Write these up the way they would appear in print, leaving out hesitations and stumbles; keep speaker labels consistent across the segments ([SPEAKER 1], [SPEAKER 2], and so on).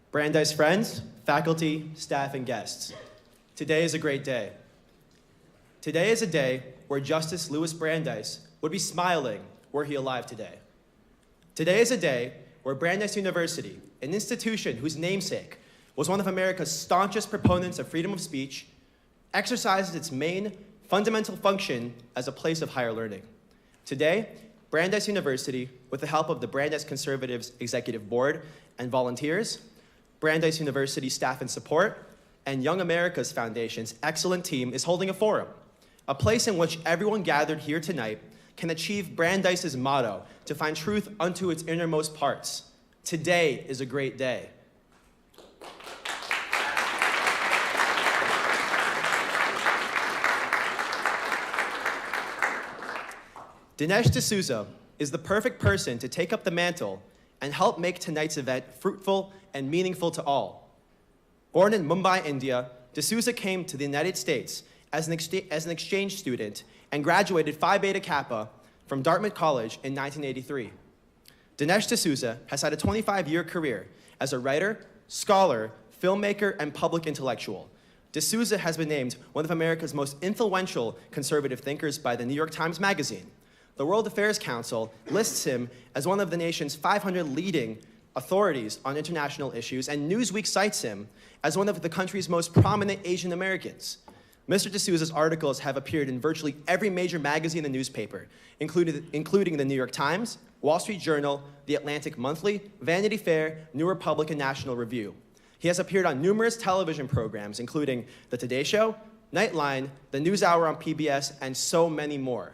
[SPEAKER 1] Brandeis friends, faculty, staff, and guests, today is a great day. Today is a day where Justice Louis Brandeis would be smiling were he alive today. Today is a day where Brandeis University, an institution whose namesake was one of America's staunchest proponents of freedom of speech, exercises its main fundamental function as a place of higher learning. Today, Brandeis University, with the help of the Brandeis Conservatives Executive Board and volunteers, Brandeis University staff and support, and Young America's Foundation's excellent team is holding a forum, a place in which everyone gathered here tonight can achieve Brandeis's motto to find truth unto its innermost parts. Today is a great day. Dinesh D'Souza is the perfect person to take up the mantle and help make tonight's event fruitful and meaningful to all. Born in Mumbai, India, D'Souza came to the United States as an exchange student and graduated Phi Beta Kappa from Dartmouth College in 1983. Dinesh D'Souza has had a 25-year career as a writer, scholar, filmmaker, and public intellectual. D'Souza has been named one of America's most influential conservative thinkers by the New York Times Magazine. The World Affairs Council lists him as one of the nation's 500 leading authorities on international issues, and Newsweek cites him as one of the country's most prominent Asian Americans. Mr. D'Souza's articles have appeared in virtually every major magazine and newspaper, including the New York Times, Wall Street Journal, The Atlantic Monthly, Vanity Fair, New Republic, and National Review. He has appeared on numerous television programs, including The Today Show, Nightline, The NewsHour on PBS, and so many more.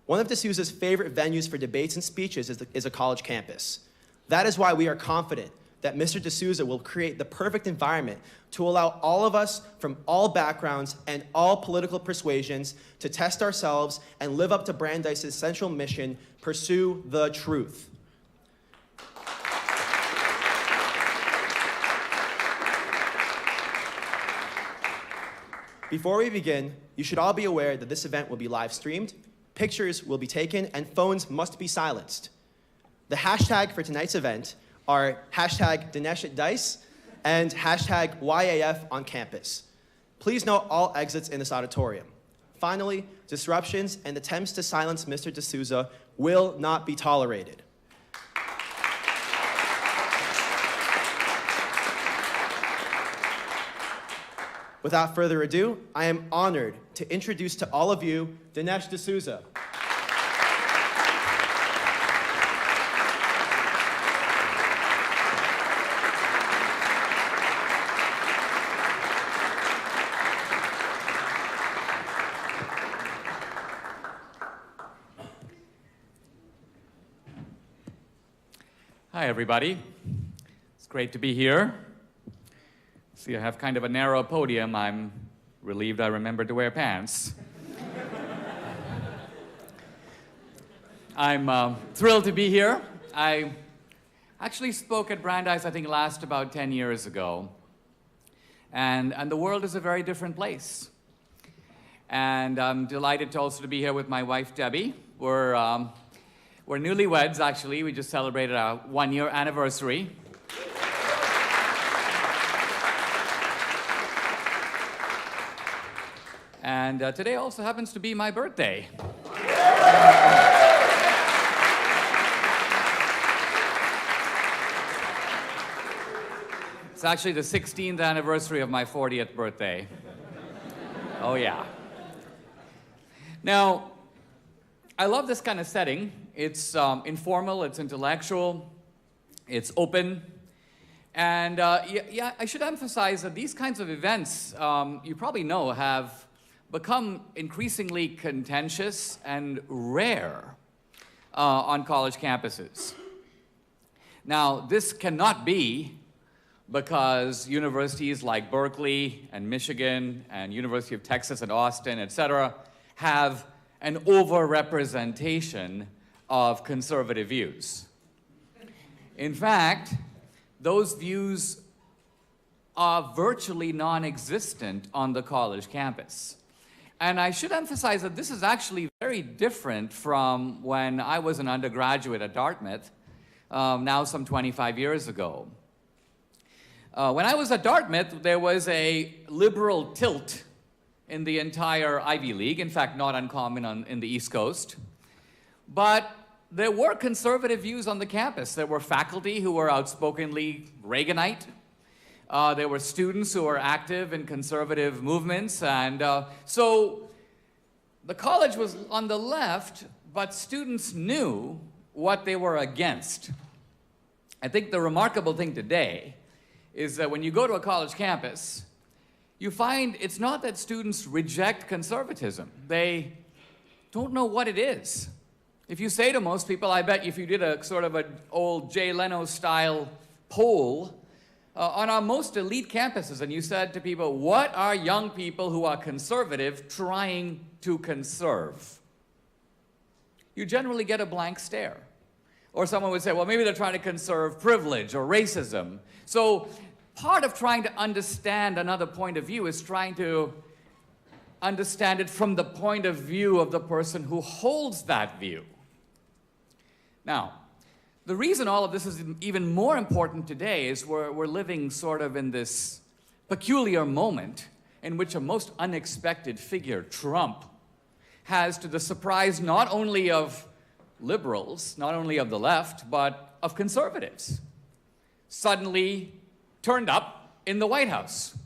[SPEAKER 1] One of D'Souza's favorite venues for debates and speeches is a college campus. That is why we are confident that Mr. D'Souza will create the perfect environment to allow all of us from all backgrounds and all political persuasions to test ourselves and live up to Brandeis's central mission, pursue the truth. Before we begin, you should all be aware that this event will be live streamed, pictures will be taken, and phones must be silenced. The hashtag for tonight's event are hashtag Dinesh at Dice and hashtag YAF on campus. Please note all exits in this auditorium. Finally, disruptions and attempts to silence Mr. D'Souza will not be tolerated. Without further ado, I am honored to introduce to all of you Dinesh D'Souza.
[SPEAKER 2] Hi, everybody. It's great to be here. See, I have kind of a narrow podium. I'm relieved I remembered to wear pants. I'm thrilled to be here. I actually spoke at Brandeis, I think, last about 10 years ago. And the world is a very different place. And I'm delighted to also to be here with my wife, Debbie. We're newlyweds, actually. We just celebrated our one-year anniversary. And today also happens to be my birthday. It's actually the 16th anniversary of my 40th birthday. Oh, yeah. Now, I love this kind of setting. It's informal, it's intellectual, it's open. And yeah, I should emphasize that these kinds of events, you probably know, have become increasingly contentious and rare on college campuses. Now, this cannot be because universities like Berkeley and Michigan and University of Texas and Austin, et cetera, have an overrepresentation of conservative views. In fact, those views are virtually non-existent on the college campus. And I should emphasize that this is actually very different from when I was an undergraduate at Dartmouth, now some 25 years ago. When I was at Dartmouth, there was a liberal tilt in the entire Ivy League, in fact, not uncommon in the East Coast. But there were conservative views on the campus. There were faculty who were outspokenly Reaganite. There were students who were active in conservative movements. And so the college was on the left, but students knew what they were against. I think the remarkable thing today is that when you go to a college campus, you find it's not that students reject conservatism. They don't know what it is. If you say to most people, I bet if you did a sort of an old Jay Leno-style poll on our most elite campuses, and you said to people, what are young people who are conservative trying to conserve? You generally get a blank stare. Or someone would say, well, maybe they're trying to conserve privilege or racism. So part of trying to understand another point of view is trying to understand it from the point of view of the person who holds that view. Now, the reason all of this is even more important today is we're living sort of in this peculiar moment in which a most unexpected figure, Trump, has, to the surprise not only of liberals, not only of the left, but of conservatives, suddenly turned up in the White House.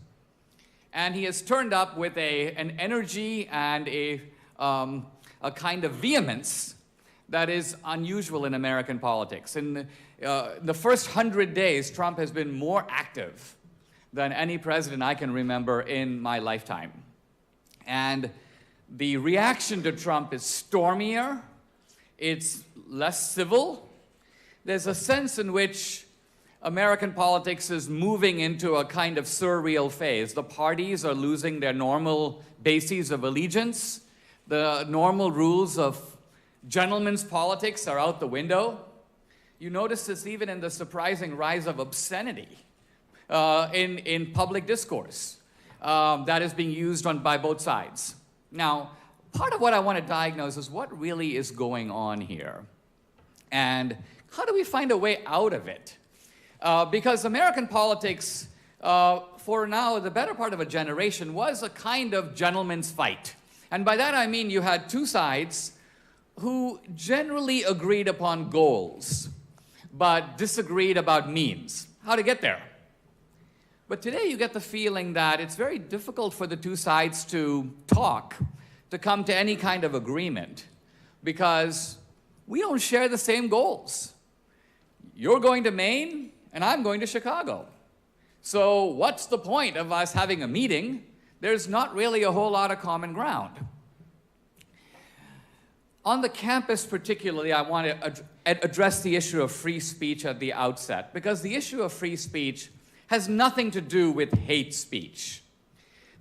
[SPEAKER 2] And he has turned up with an energy and a kind of vehemence that is unusual in American politics. In the first 100 days, Trump has been more active than any president I can remember in my lifetime. And the reaction to Trump is stormier, it's less civil. There's a sense in which American politics is moving into a kind of surreal phase. The parties are losing their normal bases of allegiance. The normal rules of gentlemen's politics are out the window. You notice this even in the surprising rise of obscenity in public discourse that is being used by both sides. Now, part of what I want to diagnose is what really is going on here. And how do we find a way out of it? Because American politics, for now, the better part of a generation, was a kind of gentleman's fight. And by that I mean you had two sides who generally agreed upon goals, but disagreed about means, how to get there. But today you get the feeling that it's very difficult for the two sides to talk, to come to any kind of agreement, because we don't share the same goals. You're going to Maine, and I'm going to Chicago. So what's the point of us having a meeting? There's not really a whole lot of common ground. On the campus particularly, I want to address the issue of free speech at the outset, because the issue of free speech has nothing to do with hate speech.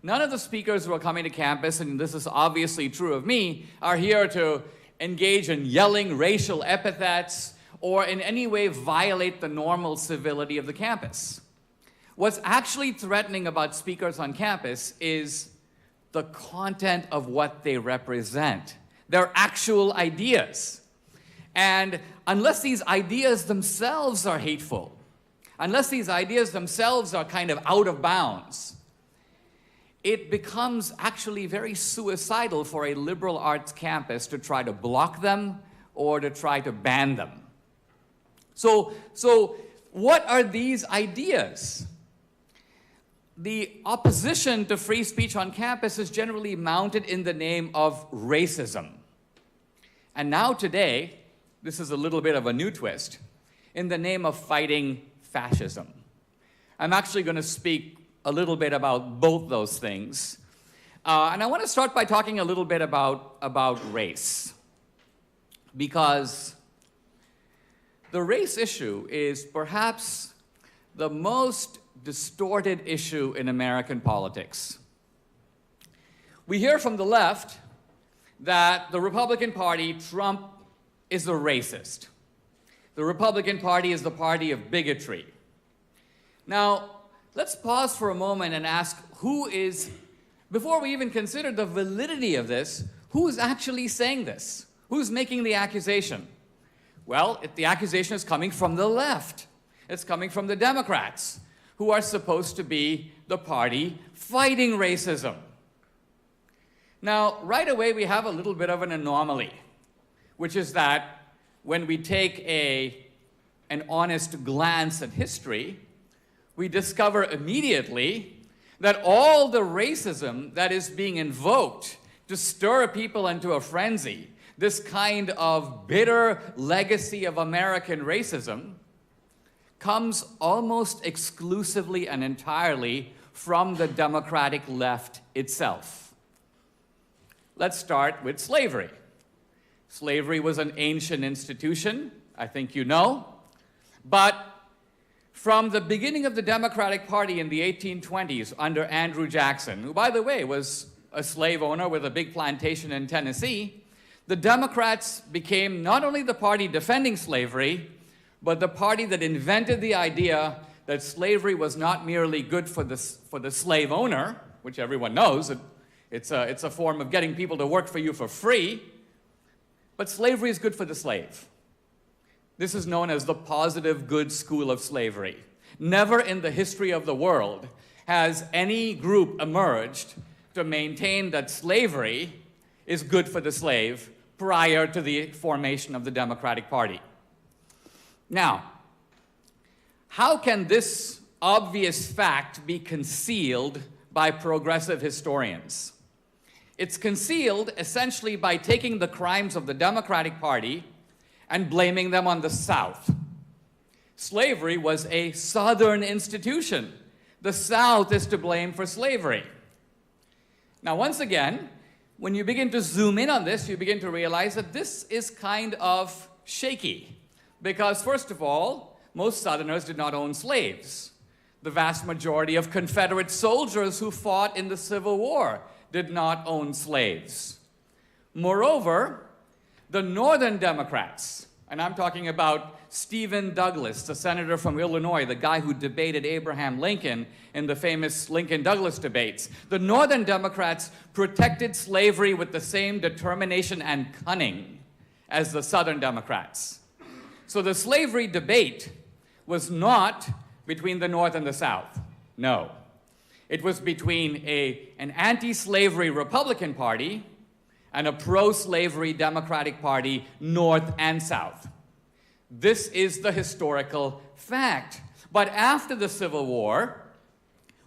[SPEAKER 2] None of the speakers who are coming to campus, and this is obviously true of me, are here to engage in yelling racial epithets or in any way violate the normal civility of the campus. What's actually threatening about speakers on campus is the content of what they represent, their actual ideas. And unless these ideas themselves are hateful, unless these ideas themselves are kind of out of bounds, it becomes actually very suicidal for a liberal arts campus to try to block them or to try to ban them. So what are these ideas? The opposition to free speech on campus is generally mounted in the name of racism. And now today, this is a little bit of a new twist, in the name of fighting fascism. I'm actually going to speak a little bit about both those things. And I want to start by talking a little bit about race. Because the race issue is perhaps the most distorted issue in American politics. We hear from the left that the Republican Party, Trump, is a racist. The Republican Party is the party of bigotry. Now, let's pause for a moment and ask before we even consider the validity of this, who's actually saying this? Who's making the accusation? Well, the accusation is coming from the left. It's coming from the Democrats, who are supposed to be the party fighting racism. Now, right away, we have a little bit of an anomaly, which is that when we take an honest glance at history, we discover immediately that all the racism that is being invoked to stir people into a frenzy, this kind of bitter legacy of American racism, comes almost exclusively and entirely from the Democratic left itself. Let's start with slavery. Slavery was an ancient institution, I think you know, but from the beginning of the Democratic Party in the 1820s under Andrew Jackson, who, by the way, was a slave owner with a big plantation in Tennessee, the Democrats became not only the party defending slavery, but the party that invented the idea that slavery was not merely good for the slave owner, which everyone knows, it's a form of getting people to work for you for free, but slavery is good for the slave. This is known as the positive good school of slavery. Never in the history of the world has any group emerged to maintain that slavery is good for the slave prior to the formation of the Democratic Party. Now, how can this obvious fact be concealed by progressive historians? It's concealed essentially by taking the crimes of the Democratic Party and blaming them on the South. Slavery was a Southern institution. The South is to blame for slavery. Now, once again, when you begin to zoom in on this, you begin to realize that this is kind of shaky. Because, first of all, most Southerners did not own slaves. The vast majority of Confederate soldiers who fought in the Civil War did not own slaves. Moreover, the Northern Democrats, and I'm talking about Stephen Douglas, the senator from Illinois, the guy who debated Abraham Lincoln in the famous Lincoln-Douglas debates. The Northern Democrats protected slavery with the same determination and cunning as the Southern Democrats. So the slavery debate was not between the North and the South. No. It was between an anti-slavery Republican Party and a pro-slavery Democratic Party, North and South. This is the historical fact. But after the Civil War,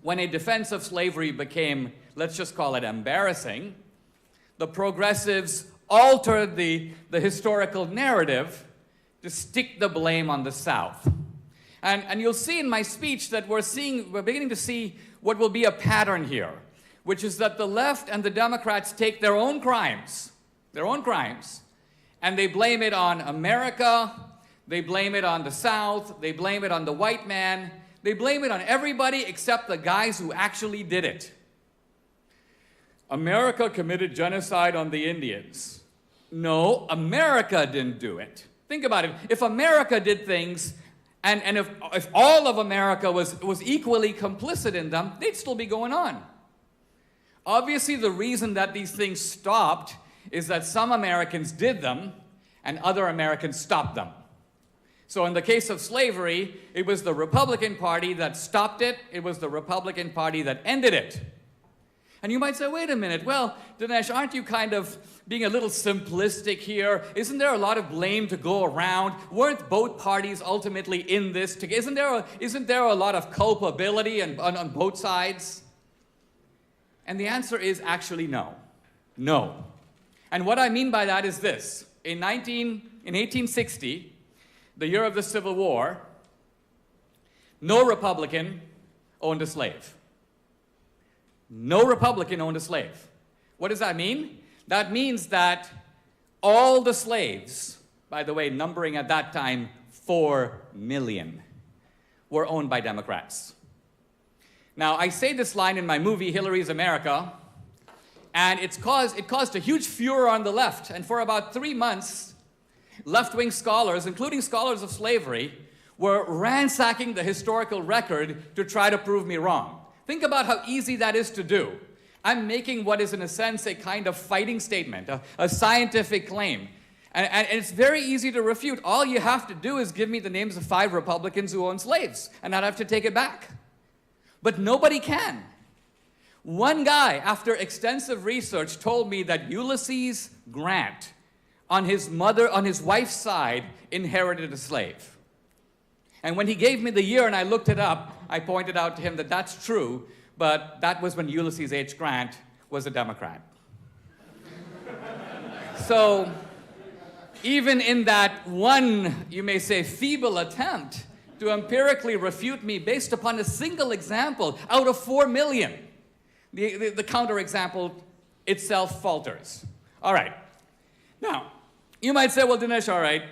[SPEAKER 2] when a defense of slavery became, let's just call it embarrassing, the progressives altered the historical narrative to stick the blame on the South. And you'll see in my speech that we're beginning to see what will be a pattern here, which is that the left and the Democrats take their own crimes, and they blame it on America, they blame it on the South, they blame it on the white man, they blame it on everybody except the guys who actually did it. America committed genocide on the Indians. No, America didn't do it. Think about it. If America did things, and if all of America was equally complicit in them, they'd still be going on. Obviously, the reason that these things stopped is that some Americans did them and other Americans stopped them. So in the case of slavery, it was the Republican Party that stopped it. It was the Republican Party that ended it. And you might say, wait a minute, well, Dinesh, aren't you kind of being a little simplistic here? Isn't there a lot of blame to go around? Weren't both parties ultimately in this together? Isn't there a lot of culpability on both sides? And the answer is actually no. No. And what I mean by that is this. In 1860, the year of the Civil War, no Republican owned a slave. No Republican owned a slave. What does that mean? That means that all the slaves, by the way, numbering at that time 4 million, were owned by Democrats. Now, I say this line in my movie, Hillary's America, and it caused a huge furor on the left. And for about 3 months, left-wing scholars, including scholars of slavery, were ransacking the historical record to try to prove me wrong. Think about how easy that is to do. I'm making what is, in a sense, a kind of fighting statement, a scientific claim. And it's very easy to refute. All you have to do is give me the names of 5 Republicans who owned slaves, and I'd have to take it back. But nobody can. One guy, after extensive research, told me that Ulysses Grant, on his wife's side, inherited a slave. And when he gave me the year and I looked it up, I pointed out to him that that's true, but that was when Ulysses H. Grant was a Democrat. So, even in that one, you may say, feeble attempt to empirically refute me based upon a single example out of 4 million, the counterexample itself falters. All right. Now, you might say, well, Dinesh, all right,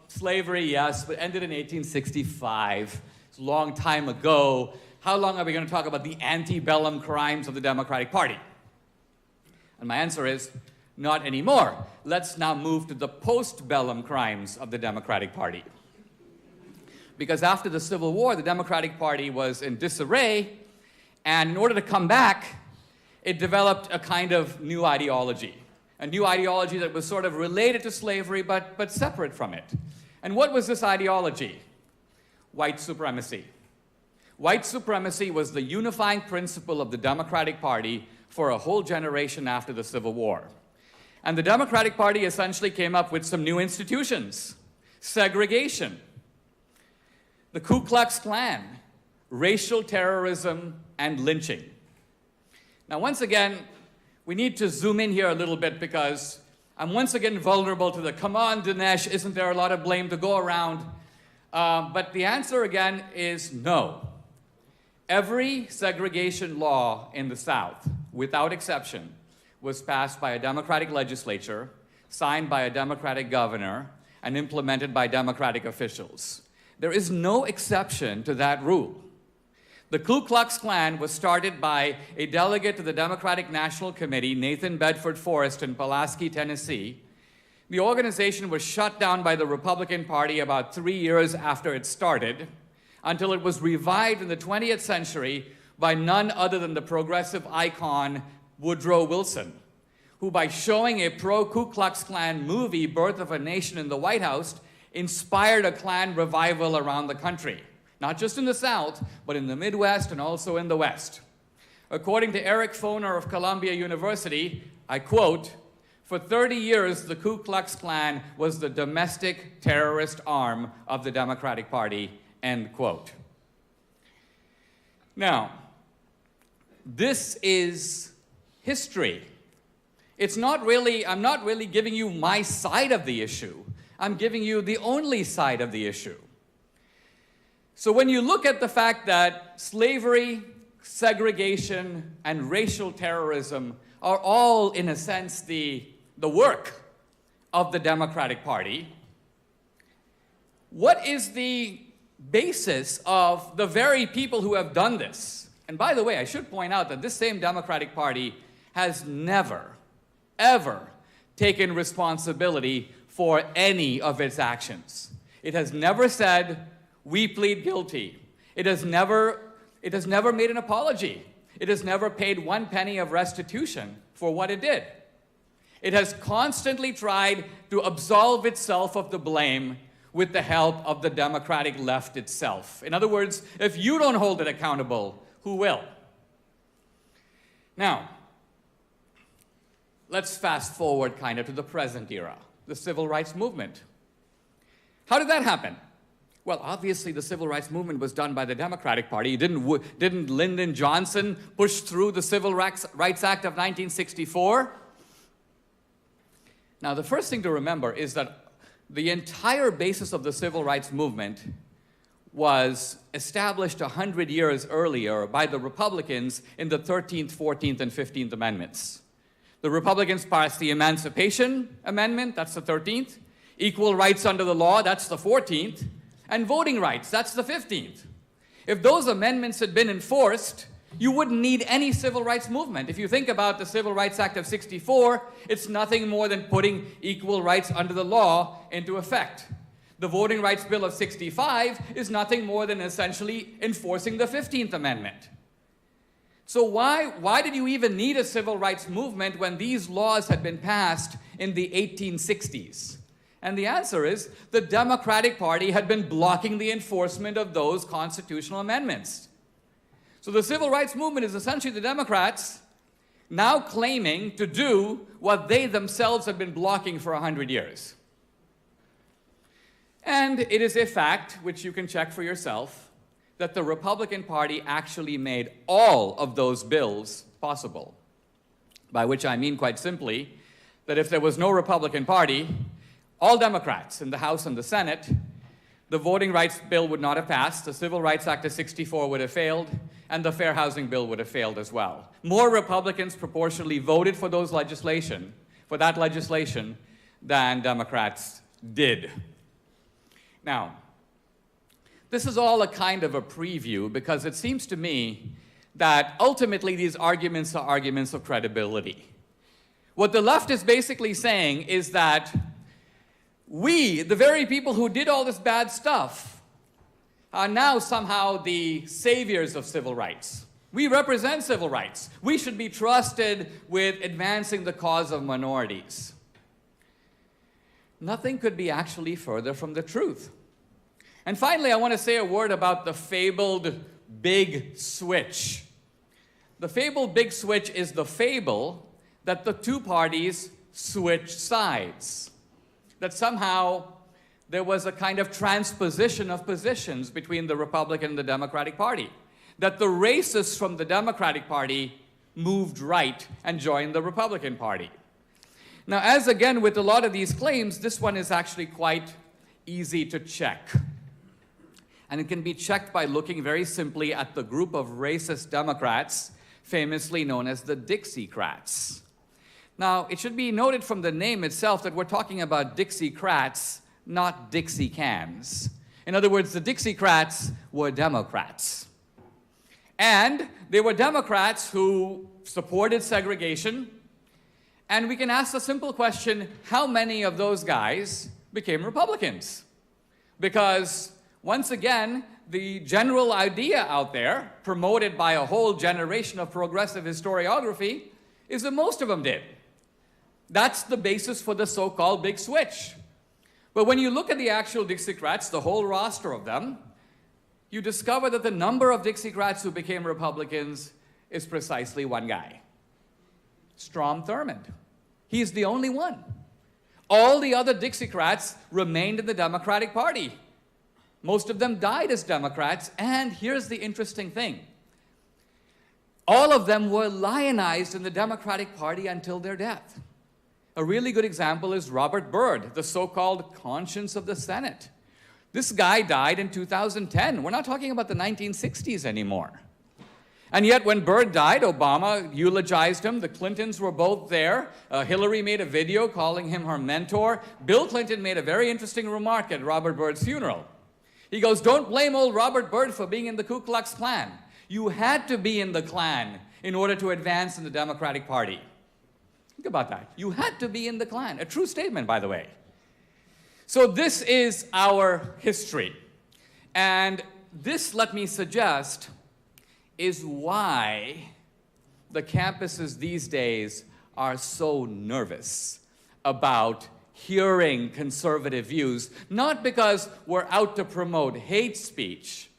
[SPEAKER 2] slavery, yes, but ended in 1865. It's a long time ago. How long are we going to talk about the antebellum crimes of the Democratic Party? And my answer is, not anymore. Let's now move to the postbellum crimes of the Democratic Party. Because after the Civil War, the Democratic Party was in disarray, and in order to come back, it developed a kind of new ideology. A new ideology that was sort of related to slavery, but separate from it. And what was this ideology? White supremacy. White supremacy was the unifying principle of the Democratic Party for a whole generation after the Civil War. And the Democratic Party essentially came up with some new institutions. Segregation, the Ku Klux Klan, racial terrorism, and lynching. Now, once again, we need to zoom in here a little bit because I'm once again vulnerable to the, come on, Dinesh, isn't there a lot of blame to go around? But the answer again is no. Every segregation law in the South, without exception, was passed by a Democratic legislature, signed by a Democratic governor, and implemented by Democratic officials. There is no exception to that rule. The Ku Klux Klan was started by a delegate to the Democratic National Committee, Nathan Bedford Forrest in Pulaski, Tennessee. The organization was shut down by the Republican Party about 3 years after it started, until it was revived in the 20th century by none other than the progressive icon Woodrow Wilson, who by showing a pro-Ku Klux Klan movie, Birth of a Nation, in the White House, inspired a Klan revival around the country. Not just in the South, but in the Midwest and also in the West. According to Eric Foner of Columbia University, I quote, "For 30 years, the Ku Klux Klan was the domestic terrorist arm of the Democratic Party," end quote. Now, this is history. I'm not really giving you my side of the issue. I'm giving you the only side of the issue. So when you look at the fact that slavery, segregation, and racial terrorism are all, in a sense, the work of the Democratic Party, what is the basis of the very people who have done this? And by the way, I should point out that this same Democratic Party has never, ever taken responsibility for any of its actions. It has never said, "We plead guilty." It has never made an apology. It has never paid 1 penny of restitution for what it did. It has constantly tried to absolve itself of the blame with the help of the Democratic left itself. In other words, if you don't hold it accountable, who will? Now, let's fast forward kind of to the present era, the civil rights movement. How did that happen? Well, obviously, the civil rights movement was done by the Democratic Party. Didn't Lyndon Johnson push through the Civil Rights Act of 1964? Now, the first thing to remember is that the entire basis of the civil rights movement was established 100 years earlier by the Republicans in the 13th, 14th, and 15th Amendments. The Republicans passed the Emancipation Amendment, that's the 13th, equal rights under the law, that's the 14th, and voting rights, that's the 15th. If those amendments had been enforced, you wouldn't need any civil rights movement. If you think about the Civil Rights Act of 64, it's nothing more than putting equal rights under the law into effect. The Voting Rights Bill of 65 is nothing more than essentially enforcing the 15th Amendment. So why did you even need a civil rights movement when these laws had been passed in the 1860s? And the answer is the Democratic Party had been blocking the enforcement of those constitutional amendments. So the civil rights movement is essentially the Democrats now claiming to do what they themselves have been blocking for 100 years. And it is a fact, which you can check for yourself, that the Republican Party actually made all of those bills possible. By which I mean, quite simply, that if there was no Republican Party, all Democrats in the House and the Senate, the Voting Rights Bill would not have passed, the Civil Rights Act of '64 would have failed, and the Fair Housing Bill would have failed as well. More Republicans proportionally voted for that legislation, than Democrats did. Now, this is all a kind of a preview because it seems to me that ultimately these arguments are arguments of credibility. What the left is basically saying is that we, the very people who did all this bad stuff, are now somehow the saviors of civil rights. We represent civil rights. We should be trusted with advancing the cause of minorities. Nothing could be actually further from the truth. And finally, I want to say a word about the fabled big switch. The fabled big switch is the fable that the two parties switched sides. That somehow there was a kind of transposition of positions between the Republican and the Democratic Party. That the racists from the Democratic Party moved right and joined the Republican Party. Now, as again with a lot of these claims, this one is actually quite easy to check. And it can be checked by looking very simply at the group of racist Democrats, famously known as the Dixiecrats. Now, it should be noted from the name itself that we're talking about Dixiecrats, not Dixie cans. In other words, the Dixiecrats were Democrats. And they were Democrats who supported segregation. And we can ask the simple question, how many of those guys became Republicans? Because once again, the general idea out there, promoted by a whole generation of progressive historiography, is that most of them did. That's the basis for the so-called big switch. But when you look at the actual Dixiecrats, the whole roster of them, you discover that the number of Dixiecrats who became Republicans is precisely one guy. Strom Thurmond. He's the only one. All the other Dixiecrats remained in the Democratic Party. Most of them died as Democrats, and here's the interesting thing. All of them were lionized in the Democratic Party until their death. A really good example is Robert Byrd, the so-called conscience of the Senate. This guy died in 2010. We're not talking about the 1960s anymore. And yet when Byrd died, Obama eulogized him. The Clintons were both there. Hillary made a video calling him her mentor. Bill Clinton made a very interesting remark at Robert Byrd's funeral. He goes, "Don't blame old Robert Byrd for being in the Ku Klux Klan. You had to be in the Klan in order to advance in the Democratic Party." Think about that. You had to be in the Klan. A true statement, by the way. So this is our history. And this, let me suggest, is why the campuses these days are so nervous about hearing conservative views, not because we're out to promote hate speech,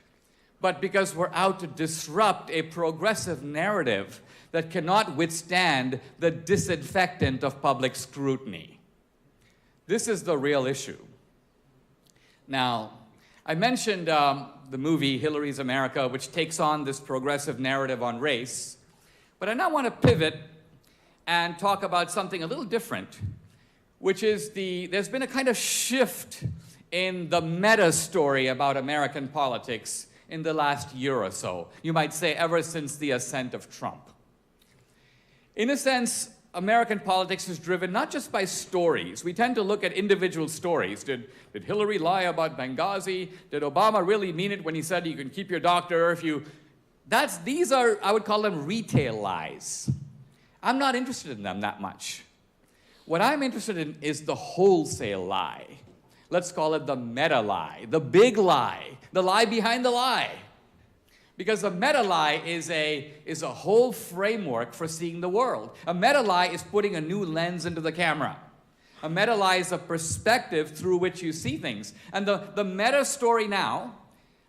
[SPEAKER 2] but because we're out to disrupt a progressive narrative that cannot withstand the disinfectant of public scrutiny. This is the real issue. Now, I mentioned the movie Hillary's America, which takes on this progressive narrative on race, but I now want to pivot and talk about something a little different, which is there's been a kind of shift in the meta story about American politics in the last year or so. You might say ever since the ascent of Trump. In a sense, American politics is driven not just by stories. We tend to look at individual stories. Did Hillary lie about Benghazi? Did Obama really mean it when he said you can keep your doctor if you... These are, I would call them retail lies. I'm not interested in them that much. What I'm interested in is the wholesale lie. Let's call it the meta lie, the big lie, the lie behind the lie. Because a meta lie is a whole framework for seeing the world. A meta lie is putting a new lens into the camera. A meta lie is a perspective through which you see things. And the meta story now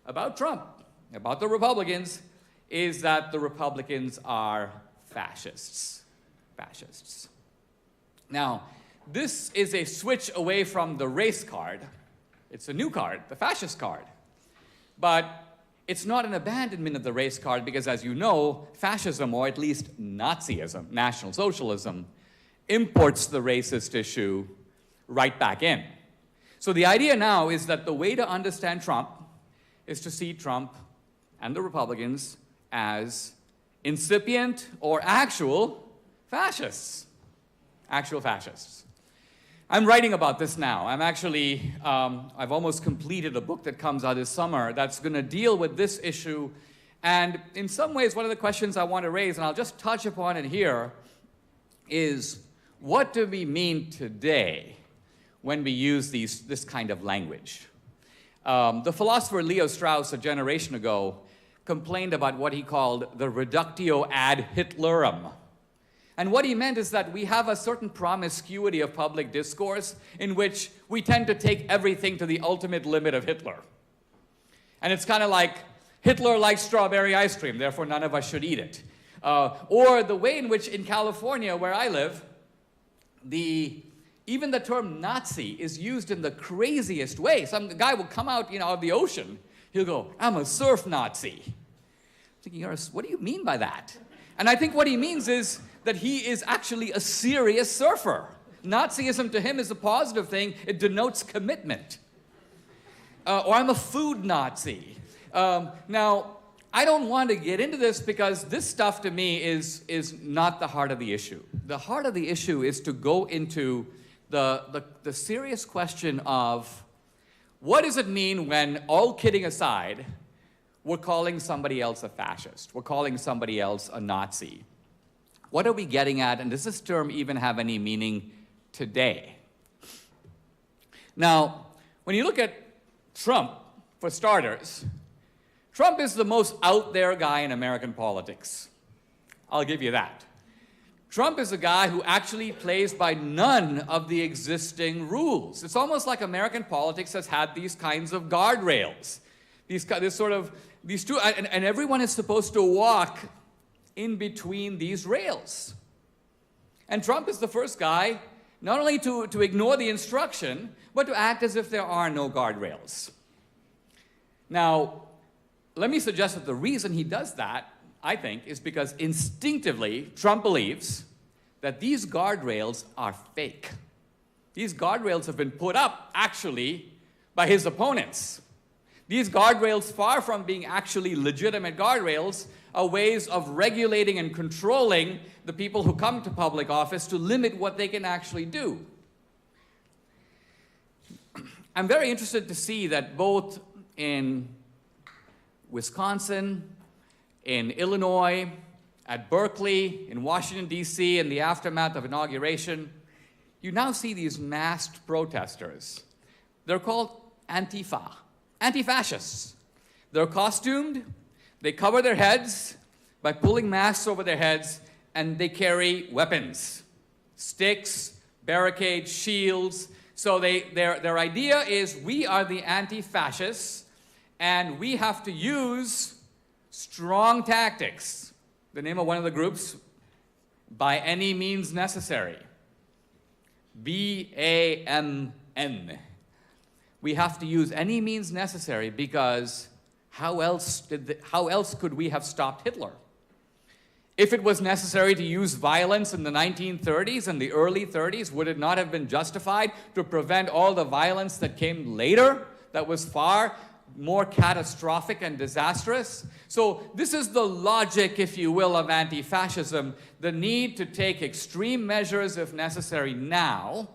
[SPEAKER 2] about Trump, about the Republicans, is that the Republicans are fascists. Fascists. Now, this is a switch away from the race card. It's a new card, the fascist card. But it's not an abandonment of the race card because, as you know, fascism, or at least Nazism, National Socialism, imports the racist issue right back in. So the idea now is that the way to understand Trump is to see Trump and the Republicans as incipient or actual fascists. Actual fascists. I'm writing about this now. I'm actually, I've almost completed a book that comes out this summer that's going to deal with this issue. And in some ways, one of the questions I want to raise, and I'll just touch upon it here, is what do we mean today when we use this kind of language? The philosopher Leo Strauss, a generation ago, complained about what he called the reductio ad Hitlerum. And what he meant is that we have a certain promiscuity of public discourse in which we tend to take everything to the ultimate limit of Hitler. And it's kind of like, Hitler likes strawberry ice cream, therefore none of us should eat it. Or the way in which in California, where I live, even the term Nazi is used in the craziest way. Some guy will come out, of the ocean. He'll go, "I'm a surf Nazi." I'm thinking, what do you mean by that? And I think what he means is that he is actually a serious surfer. Nazism to him is a positive thing. It denotes commitment. Or I'm a food Nazi. Now, I don't want to get into this because this stuff to me is not the heart of the issue. The heart of the issue is to go into the serious question of what does it mean when, all kidding aside, we're calling somebody else a fascist, we're calling somebody else a Nazi. What are we getting at, and does this term even have any meaning today? Now, when you look at Trump, for starters, Trump is the most out there guy in American politics. I'll give you that. Trump is a guy who actually plays by none of the existing rules. It's almost like American politics has had these kinds of guardrails. These two, and everyone is supposed to walk in between these rails. And Trump is the first guy not only to ignore the instruction, but to act as if there are no guardrails. Now, let me suggest that the reason he does that, I think, is because instinctively Trump believes that these guardrails are fake. These guardrails have been put up, actually, by his opponents. These guardrails, far from being actually legitimate guardrails, are ways of regulating and controlling the people who come to public office to limit what they can actually do. I'm very interested to see that both in Wisconsin, in Illinois, at Berkeley, in Washington, D.C., in the aftermath of inauguration, you now see these masked protesters. They're called Antifa, anti-fascists. They're costumed, they cover their heads by pulling masks over their heads, and they carry weapons, sticks, barricades, shields. So their idea is we are the anti-fascists, and we have to use strong tactics. The name of one of the groups, by any means necessary. BAMN. We have to use any means necessary because how else could we have stopped Hitler? If it was necessary to use violence in the 1930s and the early 30s, would it not have been justified to prevent all the violence that came later that was far more catastrophic and disastrous? So this is the logic, if you will, of anti-fascism, the need to take extreme measures if necessary now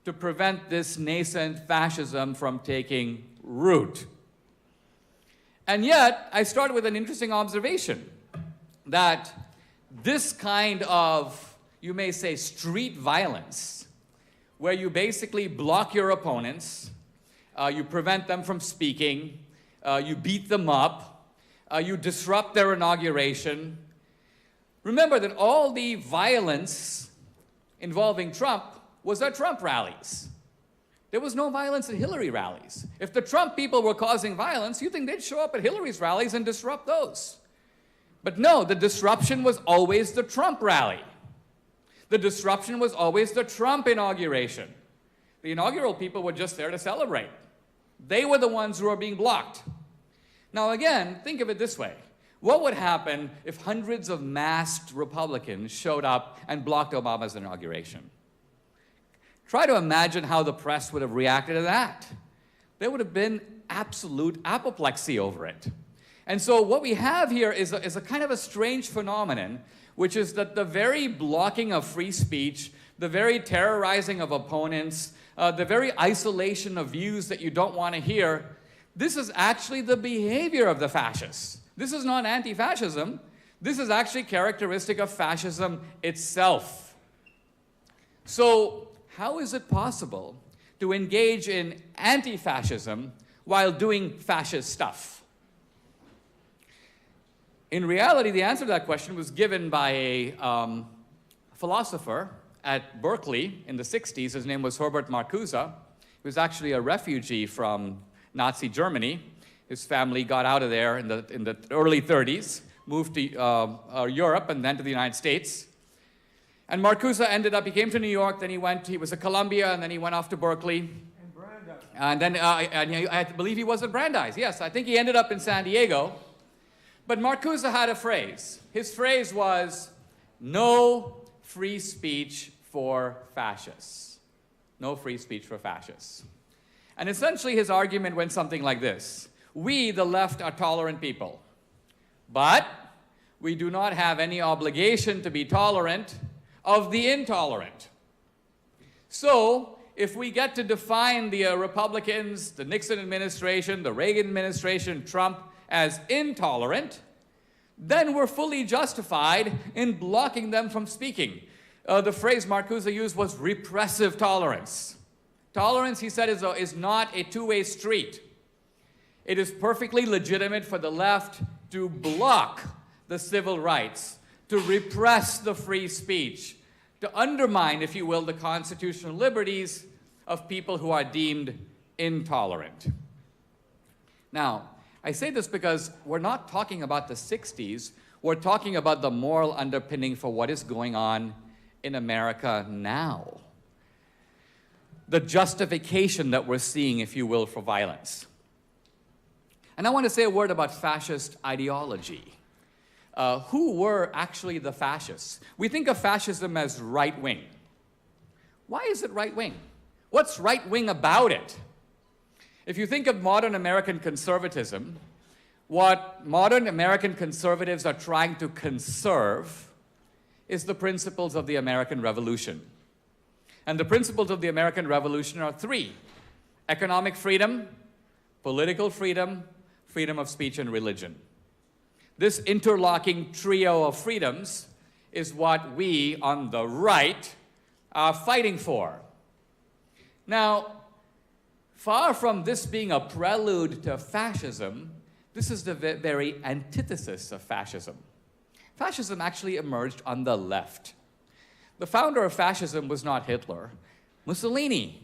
[SPEAKER 2] to prevent this nascent fascism from taking root. And yet, I started with an interesting observation that this kind of, you may say, street violence, where you basically block your opponents, you prevent them from speaking, you beat them up, you disrupt their inauguration. Remember that all the violence involving Trump was at Trump rallies. There was no violence at Hillary rallies. If the Trump people were causing violence, you think they'd show up at Hillary's rallies and disrupt those. But no, the disruption was always the Trump rally. The disruption was always the Trump inauguration. The inaugural people were just there to celebrate. They were the ones who were being blocked. Now again, think of it this way. What would happen if hundreds of masked Republicans showed up and blocked Obama's inauguration? Try to imagine how the press would have reacted to that. There would have been absolute apoplexy over it. And so what we have here is a kind of a strange phenomenon, which is that the very blocking of free speech, the very terrorizing of opponents, the very isolation of views that you don't want to hear, this is actually the behavior of the fascists. This is not anti-fascism. This is actually characteristic of fascism itself. So how is it possible to engage in anti-fascism while doing fascist stuff? In reality, the answer to that question was given by a philosopher at Berkeley in the 60s. His name was Herbert Marcuse. He was actually a refugee from Nazi Germany. His family got out of there in the early 30s, moved to Europe and then to the United States. And Marcuse he came to New York, then he was at Columbia, and then he went off to Berkeley.
[SPEAKER 3] And Brandeis.
[SPEAKER 2] And then I believe he was at Brandeis. Yes, I think he ended up in San Diego. But Marcuse had a phrase. His phrase was, no free speech for fascists. No free speech for fascists. And essentially his argument went something like this. We, the left, are tolerant people. But we do not have any obligation to be tolerant of the intolerant. So, if we get to define the Republicans, the Nixon administration, the Reagan administration, Trump, as intolerant, then we're fully justified in blocking them from speaking. The phrase Marcuse used was repressive tolerance. Tolerance, he said, is not a two-way street. It is perfectly legitimate for the left to block the civil rights, to repress the free speech, to undermine, if you will, the constitutional liberties of people who are deemed intolerant. Now, I say this because we're not talking about the 60s, we're talking about the moral underpinning for what is going on in America now. The justification that we're seeing, if you will, for violence. And I want to say a word about fascist ideology. Who were actually the fascists? We think of fascism as right-wing. Why is it right-wing? What's right-wing about it? If you think of modern American conservatism, what modern American conservatives are trying to conserve is the principles of the American Revolution. And the principles of the American Revolution are three: economic freedom, political freedom, freedom of speech and religion. This interlocking trio of freedoms is what we on the right are fighting for. Now, far from this being a prelude to fascism, this is the very antithesis of fascism. Fascism actually emerged on the left. The founder of fascism was not Hitler, Mussolini.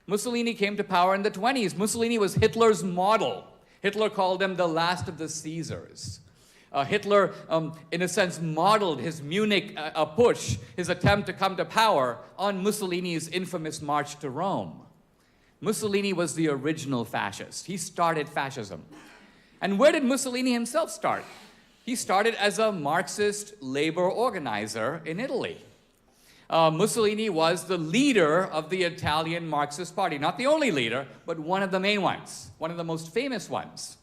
[SPEAKER 2] Mussolini came to power in the 20s. Mussolini was Hitler's model. Hitler called him the last of the Caesars. Hitler, in a sense, modeled his Munich push, his attempt to come to power, on Mussolini's infamous march to Rome. Mussolini was the original fascist. He started fascism. And where did Mussolini himself start? He started as a Marxist labor organizer in Italy. Mussolini was the leader of the Italian Marxist Party. Not the only leader, but one of the main ones, one of the most famous ones.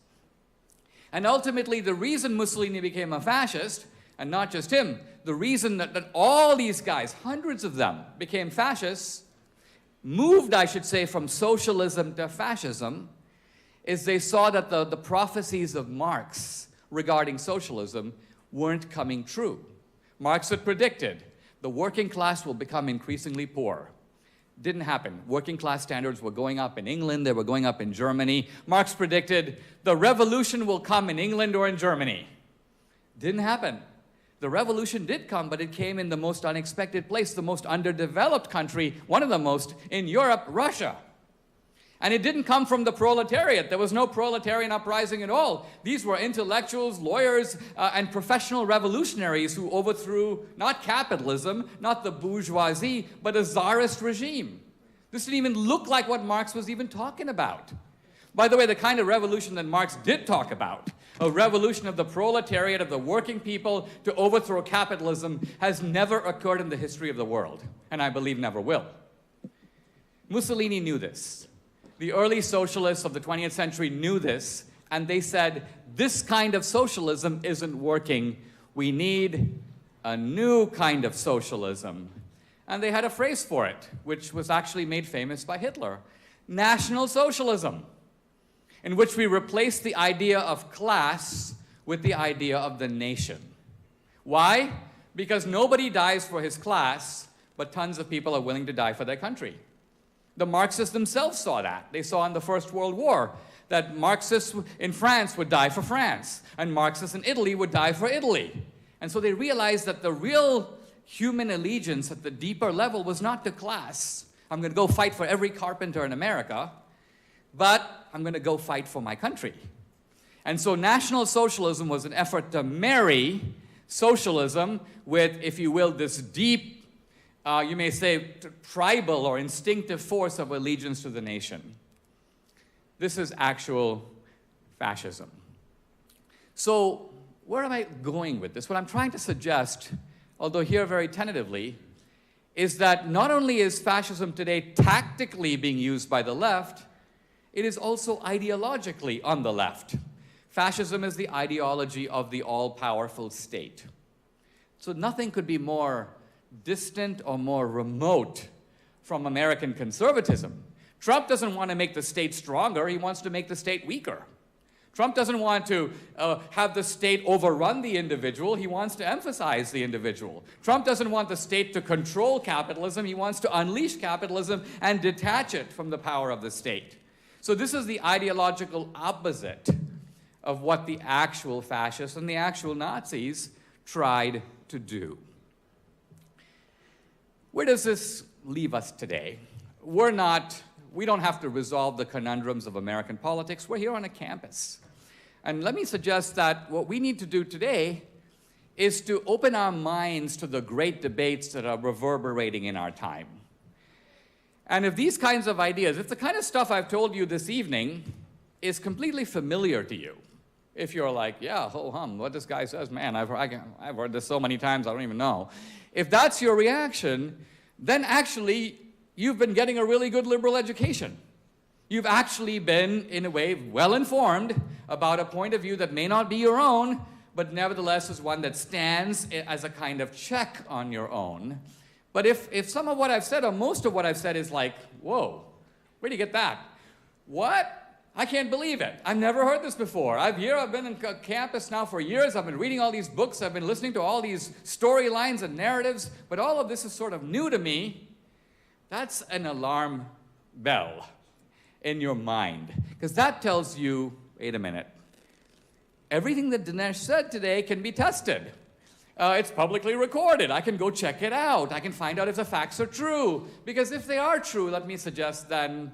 [SPEAKER 2] And ultimately, the reason Mussolini became a fascist, and not just him, the reason that all these guys, hundreds of them, became fascists, moved, I should say, from socialism to fascism, is they saw that the prophecies of Marx regarding socialism weren't coming true. Marx had predicted the working class will become increasingly poor. Didn't happen. Working class standards were going up in England, they were going up in Germany. Marx predicted the revolution will come in England or in Germany. Didn't happen. The revolution did come, but it came in the most unexpected place, the most underdeveloped country, one of the most in Europe, Russia. And it didn't come from the proletariat. There was no proletarian uprising at all. These were intellectuals, lawyers, and professional revolutionaries who overthrew not capitalism, not the bourgeoisie, but a czarist regime. This didn't even look like what Marx was even talking about. By the way, the kind of revolution that Marx did talk about, a revolution of the proletariat, of the working people to overthrow capitalism, has never occurred in the history of the world, and I believe never will. Mussolini knew this. The early socialists of the 20th century knew this, and they said, this kind of socialism isn't working. We need a new kind of socialism. And they had a phrase for it, which was actually made famous by Hitler: National Socialism, in which we replace the idea of class with the idea of the nation. Why? Because nobody dies for his class, but tons of people are willing to die for their country. The Marxists themselves saw that. They saw in the First World War that Marxists in France would die for France, and Marxists in Italy would die for Italy. And so they realized that the real human allegiance at the deeper level was not to class. I'm going to go fight for every carpenter in America, but I'm going to go fight for my country. And so National Socialism was an effort to marry socialism with, if you will, this deep, you may say, tribal or instinctive force of allegiance to the nation. This is actual fascism. So where am I going with this? What I'm trying to suggest, although here very tentatively, is that not only is fascism today tactically being used by the left, it is also ideologically on the left. Fascism is the ideology of the all-powerful state. So nothing could be more distant or more remote from American conservatism. Trump doesn't want to make the state stronger, he wants to make the state weaker. Trump doesn't want to have the state overrun the individual, he wants to emphasize the individual. Trump doesn't want the state to control capitalism, he wants to unleash capitalism and detach it from the power of the state. So this is the ideological opposite of what the actual fascists and the actual Nazis tried to do. Where does this leave us today? We don't have to resolve the conundrums of American politics. We're here on a campus. And let me suggest that what we need to do today is to open our minds to the great debates that are reverberating in our time. And if these kinds of ideas, if the kind of stuff I've told you this evening is completely familiar to you, if you're like, yeah, ho-hum, what this guy says, man, I've heard this so many times, I don't even know. If that's your reaction, then actually you've been getting a really good liberal education. You've actually been, in a way, well-informed about a point of view that may not be your own, but nevertheless is one that stands as a kind of check on your own. But if some of what I've said, or most of what I've said is like, whoa, where'd you get that? What? I can't believe it. I've never heard this before. I've been in campus now for years. I've been reading all these books. I've been listening to all these storylines and narratives, but all of this is sort of new to me. That's an alarm bell in your mind, because that tells you, wait a minute, everything that Dinesh said today can be tested. It's publicly recorded. I can go check it out. I can find out if the facts are true. Because if they are true, let me suggest then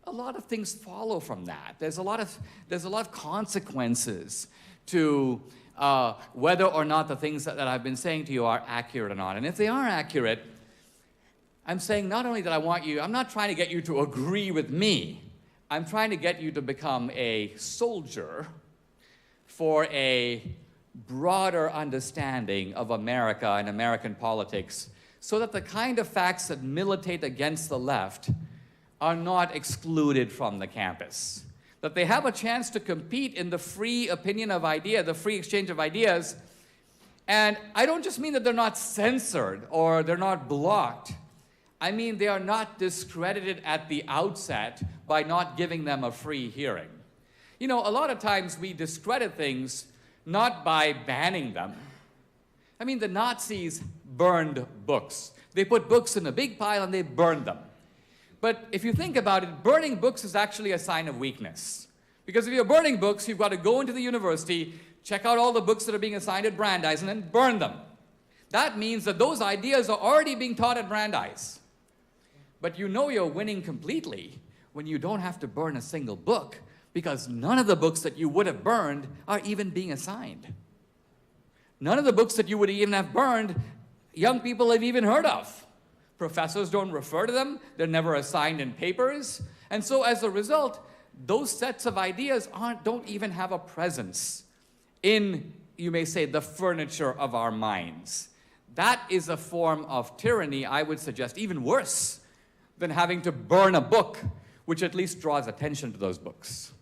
[SPEAKER 2] a lot of things follow from that. There's a lot of consequences to whether or not the things that I've been saying to you are accurate or not. And if they are accurate, I'm saying not only that I'm not trying to get you to agree with me. I'm trying to get you to become a soldier for a broader understanding of America and American politics, so that the kind of facts that militate against the left are not excluded from the campus. That they have a chance to compete in the free opinion of ideas, the free exchange of ideas. And I don't just mean that they're not censored or they're not blocked. I mean they are not discredited at the outset by not giving them a free hearing. You know, a lot of times we discredit things not by banning them. I mean, the Nazis burned books. They put books in a big pile and they burned them. But if you think about it, burning books is actually a sign of weakness. Because if you're burning books, you've got to go into the university, check out all the books that are being assigned at Brandeis, and then burn them. That means that those ideas are already being taught at Brandeis. But you know you're winning completely when you don't have to burn a single book because none of the books that you would have burned are even being assigned. None of the books that you would even have burned, young people have even heard of. Professors don't refer to them. They're never assigned in papers. And so as a result, those sets of ideas don't even have a presence in, you may say, the furniture of our minds. That is a form of tyranny, I would suggest, even worse than having to burn a book, which at least draws attention to those books.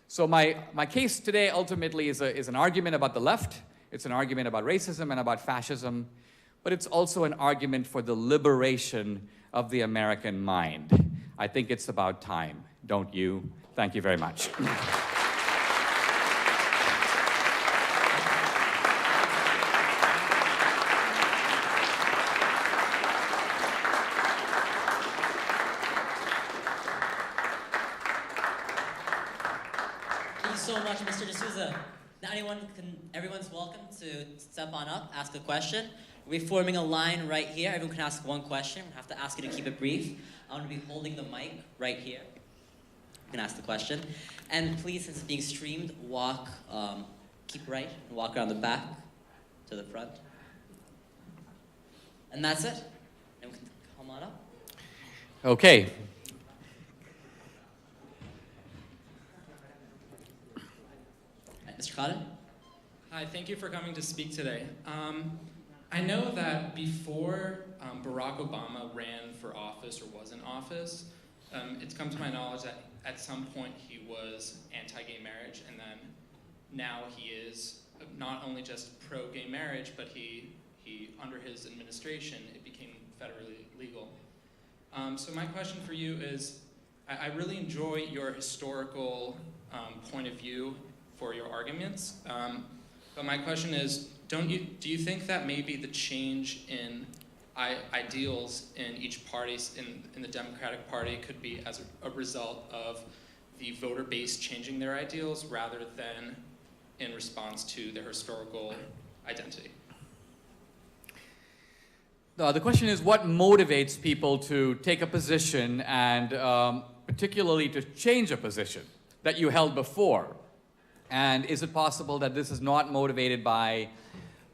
[SPEAKER 2] So my case today ultimately is an argument about the left. It's an argument about racism and about fascism, but it's also an argument for the liberation of the American mind. I think it's about time, don't you? Thank you very much.
[SPEAKER 3] Thank you so much, Mr. D'Souza. Now everyone's welcome to step on up, ask a question. We're forming a line right here. Everyone can ask one question. We have to ask you to keep it brief. I'm going to be holding the mic right here. You can ask the question. And please, since it's being streamed, keep right and walk around the back to the front. And that's it. And we can come on up.
[SPEAKER 2] Okay.
[SPEAKER 3] Mr. Khalid?
[SPEAKER 4] Hi, thank you for coming to speak today. I know that before Barack Obama ran for office or was in office, it's come to my knowledge that at some point he was anti-gay marriage, and then now he is not only just pro-gay marriage, but he under his administration, it became federally legal. So my question for you is, I really enjoy your historical point of view for your arguments, but my question is, do you think that maybe the change in ideals in each party, in the Democratic Party, could be as a result of the voter base changing their ideals rather than in response to their historical identity?
[SPEAKER 2] The question is, what motivates people to take a position and particularly to change a position that you held before? And is it possible that this is not motivated by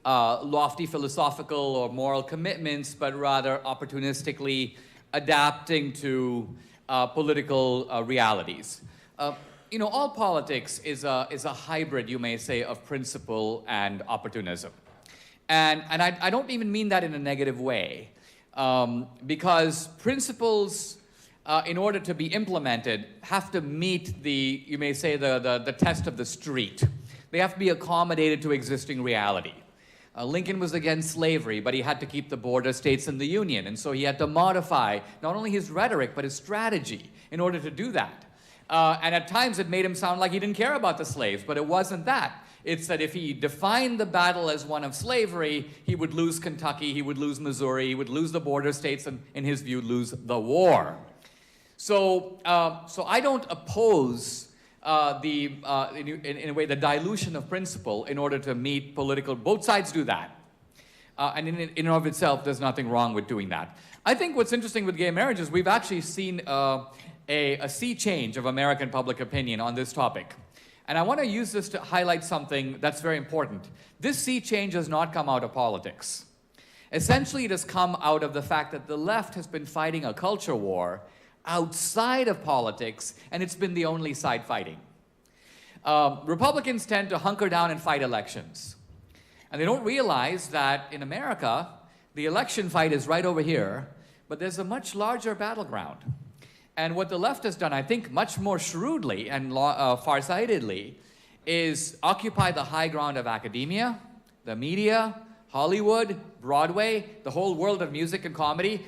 [SPEAKER 2] lofty philosophical or moral commitments, but rather opportunistically adapting to political realities? All politics is a hybrid, you may say, of principle and opportunism. And I don't even mean that in a negative way, because principles, in order to be implemented, have to meet you may say, the test of the street. They have to be accommodated to existing reality. Lincoln was against slavery, but he had to keep the border states in the Union, and so he had to modify not only his rhetoric, but his strategy in order to do that. And at times it made him sound like he didn't care about the slaves, but it wasn't that. It's that if he defined the battle as one of slavery, he would lose Kentucky, he would lose Missouri, he would lose the border states, and in his view, lose the war. So I don't oppose in a way the dilution of principle in order to meet political. Both sides do that, and in and of itself, there's nothing wrong with doing that. I think what's interesting with gay marriage is we've actually seen a sea change of American public opinion on this topic. And I want to use this to highlight something that's very important. This sea change has not come out of politics. Essentially, it has come out of the fact that the left has been fighting a culture war outside of politics, and it's been the only side fighting. Republicans tend to hunker down and fight elections. And they don't realize that in America, the election fight is right over here, but there's a much larger battleground. And what the left has done, I think, much more shrewdly and farsightedly, is occupy the high ground of academia, the media, Hollywood, Broadway, the whole world of music and comedy.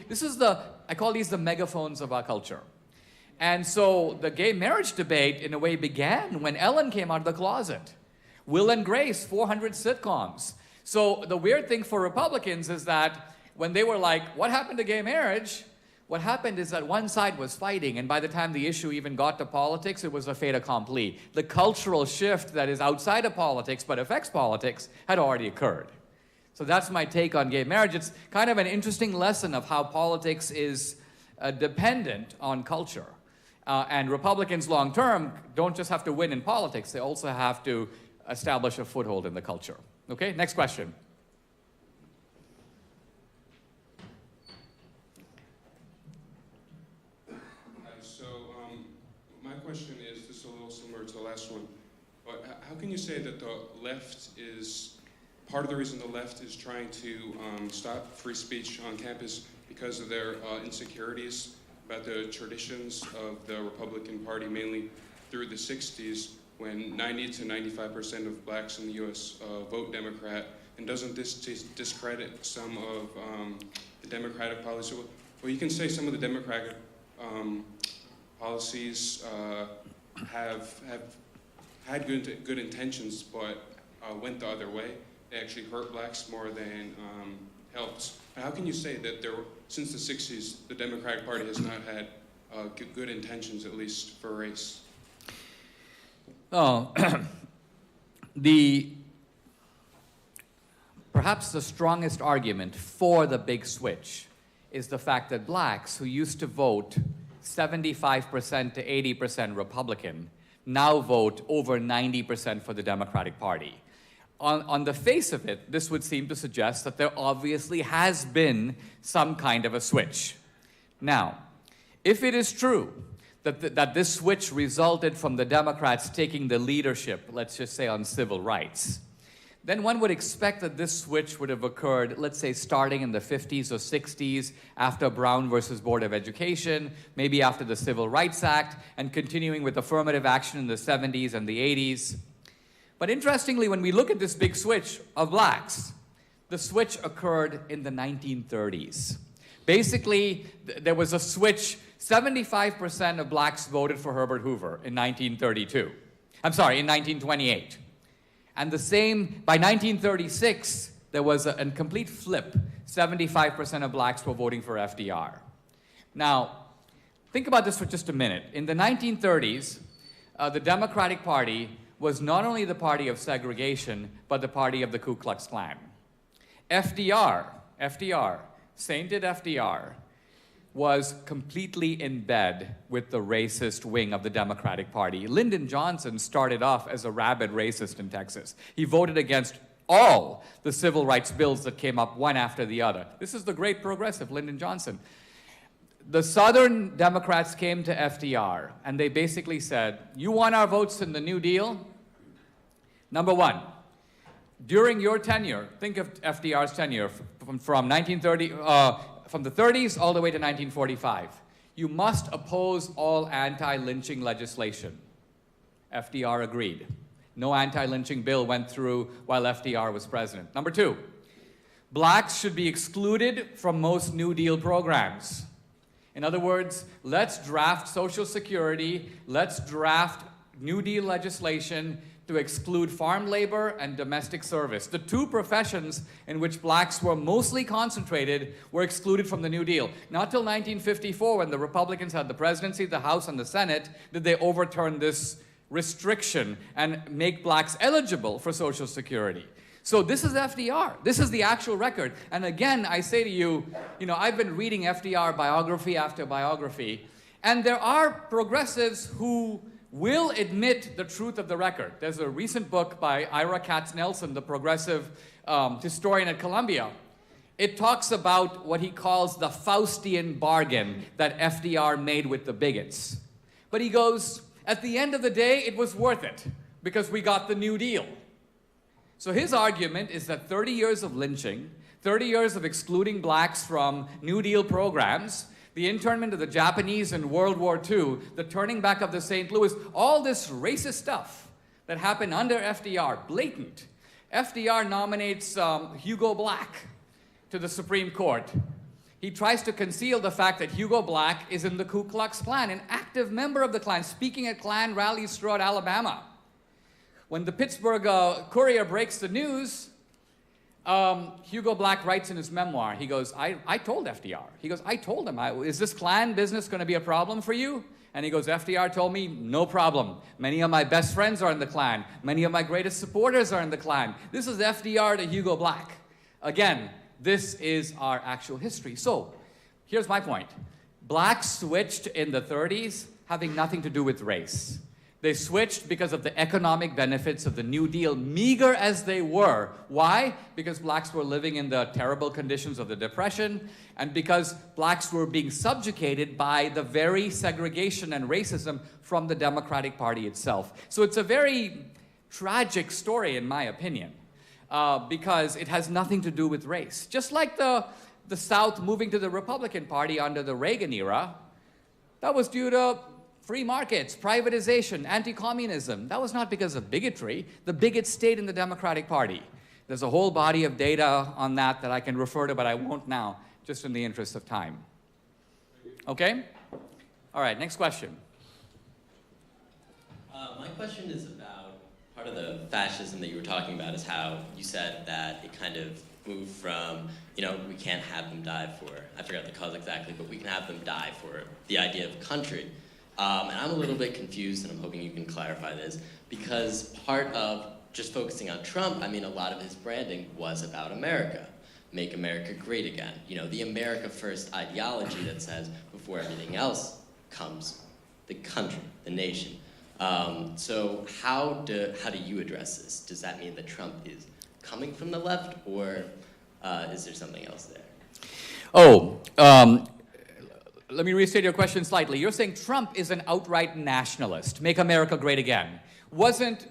[SPEAKER 2] I call these the megaphones of our culture. And so the gay marriage debate, in a way, began when Ellen came out of the closet. Will and Grace, 400 sitcoms. So the weird thing for Republicans is that when they were like, what happened to gay marriage? What happened is that one side was fighting, and by the time the issue even got to politics, it was a fait accompli. The cultural shift that is outside of politics but affects politics had already occurred. So that's my take on gay marriage. It's kind of an interesting lesson of how politics is dependent on culture. And Republicans long term don't just have to win in politics, they also have to establish a foothold in the culture. Okay, next question.
[SPEAKER 5] My question is, this is a little similar to the last one, but how can you say that the left is, part of the reason the left is trying to stop free speech on campus because of their insecurities about the traditions of the Republican Party, mainly through the 60s, when 90 to 95% of blacks in the US vote Democrat, and doesn't this discredit some of the Democratic policy? Well, you can say some of the Democratic policies have had good intentions, but went the other way. They actually hurt blacks more than helped. How can you say that since the 60s, the Democratic Party has not had good intentions, at least for race?
[SPEAKER 2] Oh, perhaps the strongest argument for the big switch is the fact that blacks who used to vote 75% to 80% Republican now vote over 90% for the Democratic Party. On the face of it, this would seem to suggest that there obviously has been some kind of a switch. Now, if it is true that this switch resulted from the Democrats taking the leadership, let's just say on civil rights, then one would expect that this switch would have occurred, let's say, starting in the 50s or 60s, after Brown versus Board of Education, maybe after the Civil Rights Act, and continuing with affirmative action in the 70s and the 80s. But interestingly, when we look at this big switch of blacks, the switch occurred in the 1930s. Basically, there was a switch. 75% of blacks voted for Herbert Hoover in 1932. I'm sorry, in 1928. And the same, by 1936, there was a complete flip. 75% of blacks were voting for FDR. Now, think about this for just a minute. In the 1930s, the Democratic Party was not only the party of segregation, but the party of the Ku Klux Klan. FDR, sainted FDR, was completely in bed with the racist wing of the Democratic Party. Lyndon Johnson started off as a rabid racist in Texas. He voted against all the civil rights bills that came up one after the other. This is the great progressive, Lyndon Johnson. The Southern Democrats came to FDR, and they basically said, you want our votes in the New Deal? Number one, during your tenure, think of FDR's tenure from the 30s all the way to 1945. You must oppose all anti-lynching legislation. FDR agreed. No anti-lynching bill went through while FDR was president. Number two, blacks should be excluded from most New Deal programs. In other words, let's draft Social Security, let's draft New Deal legislation to exclude farm labor and domestic service. The two professions in which blacks were mostly concentrated were excluded from the New Deal. Not till 1954, when the Republicans had the presidency, the House, and the Senate, did they overturn this restriction and make blacks eligible for Social Security. So this is FDR. This is the actual record. And again, I say to you, I've been reading FDR biography after biography, and there are progressives who will admit the truth of the record. There's a recent book by Ira Katz-Nelson, the progressive historian at Columbia. It talks about what he calls the Faustian bargain that FDR made with the bigots. But he goes, at the end of the day, it was worth it because we got the New Deal. So his argument is that 30 years of lynching, 30 years of excluding blacks from New Deal programs, the internment of the Japanese in World War II, the turning back of the St. Louis, all this racist stuff that happened under FDR, blatant. FDR nominates Hugo Black to the Supreme Court. He tries to conceal the fact that Hugo Black is in the Ku Klux Klan, an active member of the Klan, speaking at Klan rallies throughout Alabama. When the Pittsburgh Courier breaks the news, Hugo Black writes in his memoir, he goes, I told FDR. He goes, I told him, is this Klan business going to be a problem for you? And he goes, FDR told me, no problem. Many of my best friends are in the Klan. Many of my greatest supporters are in the Klan. This is FDR to Hugo Black. Again, this is our actual history. So, here's my point. Blacks switched in the 30s having nothing to do with race. They switched because of the economic benefits of the New Deal, meager as they were. Why? Because blacks were living in the terrible conditions of the Depression, and because blacks were being subjugated by the very segregation and racism from the Democratic Party itself. So it's a very tragic story, in my opinion, because it has nothing to do with race. Just like the South moving to the Republican Party under the Reagan era, that was due to free markets, privatization, anti-communism. That was not because of bigotry. The bigots stayed in the Democratic Party. There's a whole body of data on that I can refer to, but I won't now, just in the interest of time. Okay? All right, next question.
[SPEAKER 6] My question is about part of the fascism that you were talking about is how you said that it kind of moved from, we can't have them die for, I forgot the cause exactly, but we can have them die for the idea of country. And I'm a little bit confused, and I'm hoping you can clarify this, because part of just focusing on Trump, a lot of his branding was about America. Make America great again. The America First ideology that says before everything else comes the country, the nation. So how do you address this? Does that mean that Trump is coming from the left, or is there something else there?
[SPEAKER 2] Let me restate your question slightly. You're saying Trump is an outright nationalist, make America great again. Wasn't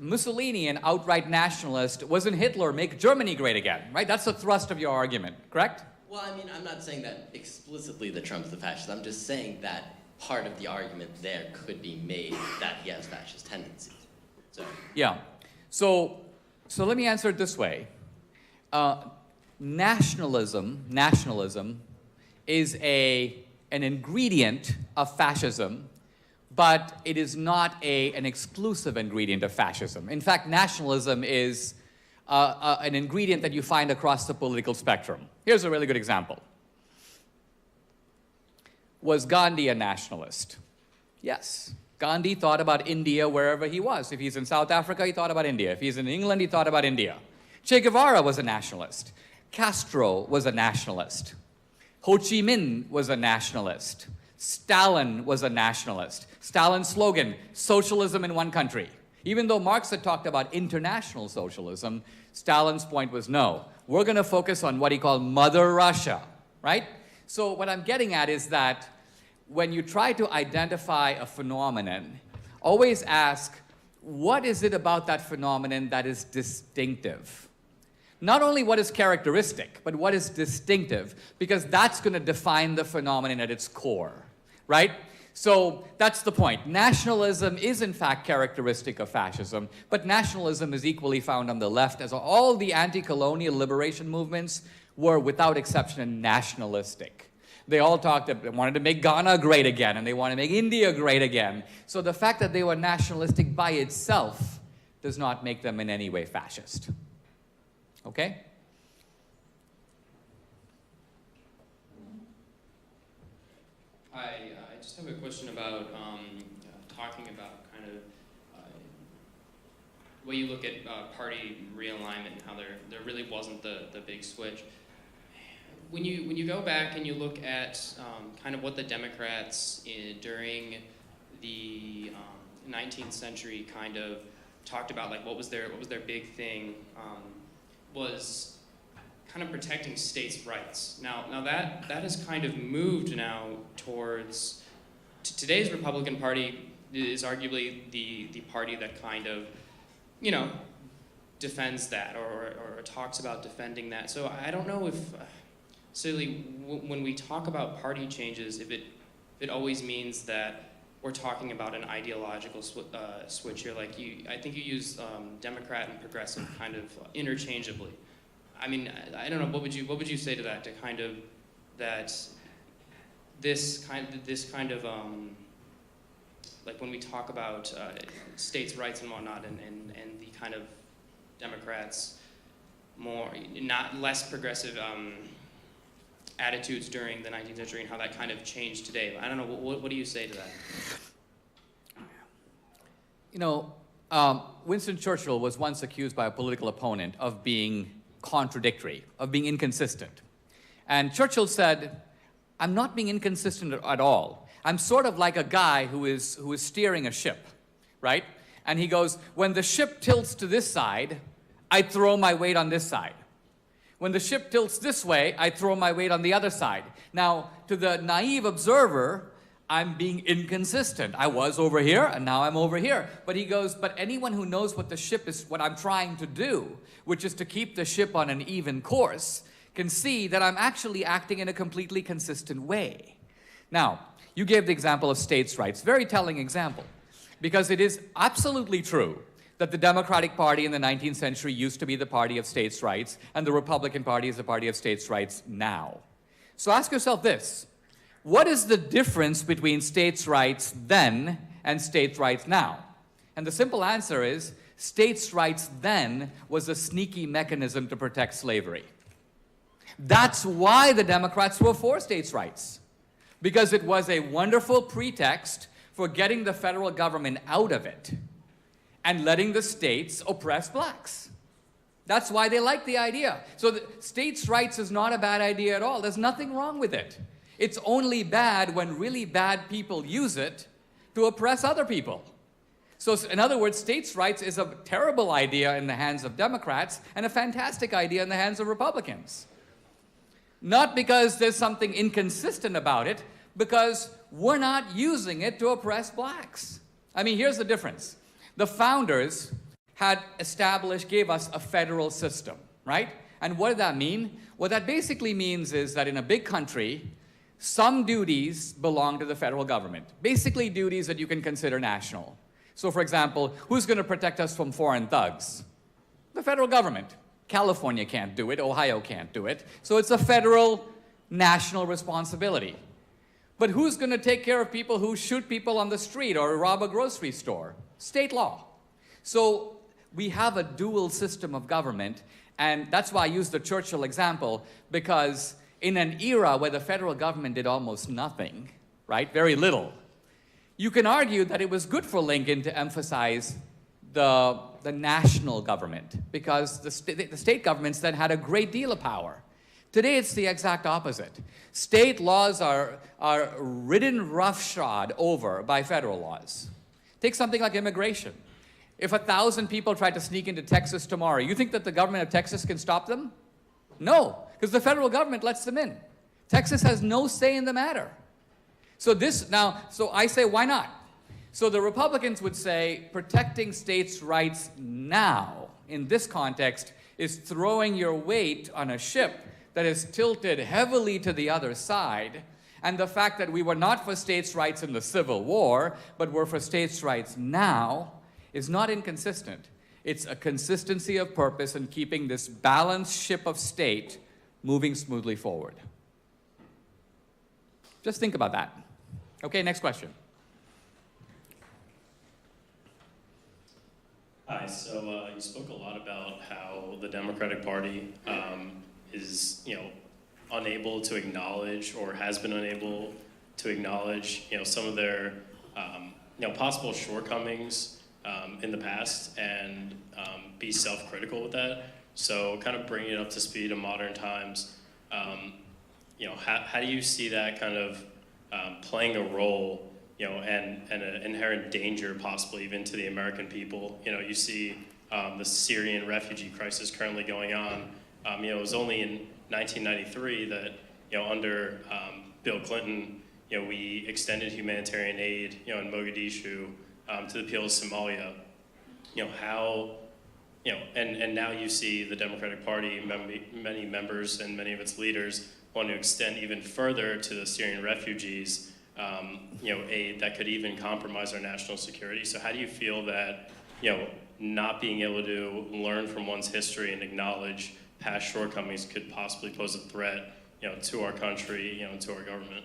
[SPEAKER 2] Mussolini an outright nationalist? Wasn't Hitler make Germany great again, right? That's the thrust of your argument, correct?
[SPEAKER 6] Well, I'm not saying that explicitly that Trump's the fascist. I'm just saying that part of the argument there could be made that he has fascist tendencies. So.
[SPEAKER 2] Yeah. So let me answer it this way. Nationalism is an ingredient of fascism, but it is not an exclusive ingredient of fascism. In fact, nationalism is an ingredient that you find across the political spectrum. Here's a really good example. Was Gandhi a nationalist? Yes. Gandhi thought about India wherever he was. If he's in South Africa, he thought about India. If he's in England, he thought about India. Che Guevara was a nationalist. Castro was a nationalist. Ho Chi Minh was a nationalist. Stalin was a nationalist. Stalin's slogan, socialism in one country. Even though Marx had talked about international socialism, Stalin's point was no. We're going to focus on what he called Mother Russia, right? So what I'm getting at is that when you try to identify a phenomenon, always ask, what is it about that phenomenon that is distinctive? Not only what is characteristic, but what is distinctive, because that's going to define the phenomenon at its core, right? So that's the point. Nationalism is in fact characteristic of fascism, but nationalism is equally found on the left, as all the anti-colonial liberation movements were without exception nationalistic. They all they wanted to make Ghana great again, and they want to make India great again. So the fact that they were nationalistic by itself does not make them in any way fascist. Okay?
[SPEAKER 7] I just have a question about talking about kind of the way you look at party realignment and how there really wasn't the big switch. When you go back and you look at kind of what the Democrats during the 19th century kind of talked about, like what was their big thing, was kind of protecting states' rights. Now that has kind of moved now towards today's Republican Party is arguably the party that kind of, defends that or talks about defending that. So I don't know if, silly, when we talk about party changes, if it always means that we're talking about an ideological switch here. Like I think you use Democrat and progressive kind of interchangeably. I don't know. What would you say to that? To kind of that this kind of like when we talk about states' rights and whatnot, and the kind of Democrats less progressive attitudes during the 19th century and how that kind of changed today. I don't know, what do you say to
[SPEAKER 2] that? Winston Churchill was once accused by a political opponent of being contradictory, of being inconsistent. And Churchill said, I'm not being inconsistent at all. I'm sort of like a guy who is steering a ship, right? And he goes, when the ship tilts to this side, I throw my weight on this side. When the ship tilts this way, I throw my weight on the other side. Now, to the naive observer, I'm being inconsistent. I was over here, and now I'm over here. But he goes, but anyone who knows what the ship is, what I'm trying to do, which is to keep the ship on an even course, can see that I'm actually acting in a completely consistent way. Now, you gave the example of states' rights, very telling example, because it is absolutely true that the Democratic Party in the 19th century used to be the party of states' rights, and the Republican Party is the party of states' rights now. So ask yourself this: what is the difference between states' rights then and states' rights now? And the simple answer is, states' rights then was a sneaky mechanism to protect slavery. That's why the Democrats were for states' rights, because it was a wonderful pretext for getting the federal government out of it and letting the states oppress blacks. That's why they like the idea. So states' rights is not a bad idea at all. There's nothing wrong with it. It's only bad when really bad people use it to oppress other people. So in other words, states' rights is a terrible idea in the hands of Democrats and a fantastic idea in the hands of Republicans. Not because there's something inconsistent about it, because we're not using it to oppress blacks. I mean, here's the difference. The founders gave us a federal system, right? And what did that mean? What that basically means is that in a big country, some duties belong to the federal government. Basically duties that you can consider national. So for example, who's going to protect us from foreign thugs? The federal government. California can't do it, Ohio can't do it. So it's a federal national responsibility. But who's going to take care of people who shoot people on the street or rob a grocery store? State law. So we have a dual system of government, and that's why I use the Churchill example, because in an era where the federal government did almost nothing, right, very little, you can argue that it was good for Lincoln to emphasize the national government, because the state governments then had a great deal of power. Today, it's the exact opposite. State laws are ridden roughshod over by federal laws. Take something like immigration. If 1,000 people tried to sneak into Texas tomorrow, you think that the government of Texas can stop them? No, because the federal government lets them in. Texas has no say in the matter. So I say, why not? So the Republicans would say protecting states' rights now, in this context, is throwing your weight on a ship that is tilted heavily to the other side, and the fact that we were not for states' rights in the Civil War, but were for states' rights now, is not inconsistent. It's a consistency of purpose in keeping this balanced ship of state moving smoothly forward. Just think about that. Okay, next question.
[SPEAKER 8] Hi, so you spoke a lot about how the Democratic Party is, unable to acknowledge, or has been unable to acknowledge, some of their, possible shortcomings in the past, and be self-critical with that. So, kind of bringing it up to speed in modern times, how do you see that kind of playing a role? And an inherent danger possibly even to the American people. You see the Syrian refugee crisis currently going on. It was only in 1993 that, under Bill Clinton, we extended humanitarian aid, in Mogadishu to the people of Somalia. And now you see the Democratic Party, many members and many of its leaders want to extend even further to the Syrian refugees, aid that could even compromise our national security. So how do you feel that, not being able to learn from one's history and acknowledge past shortcomings could possibly pose a threat, to our country, to our government?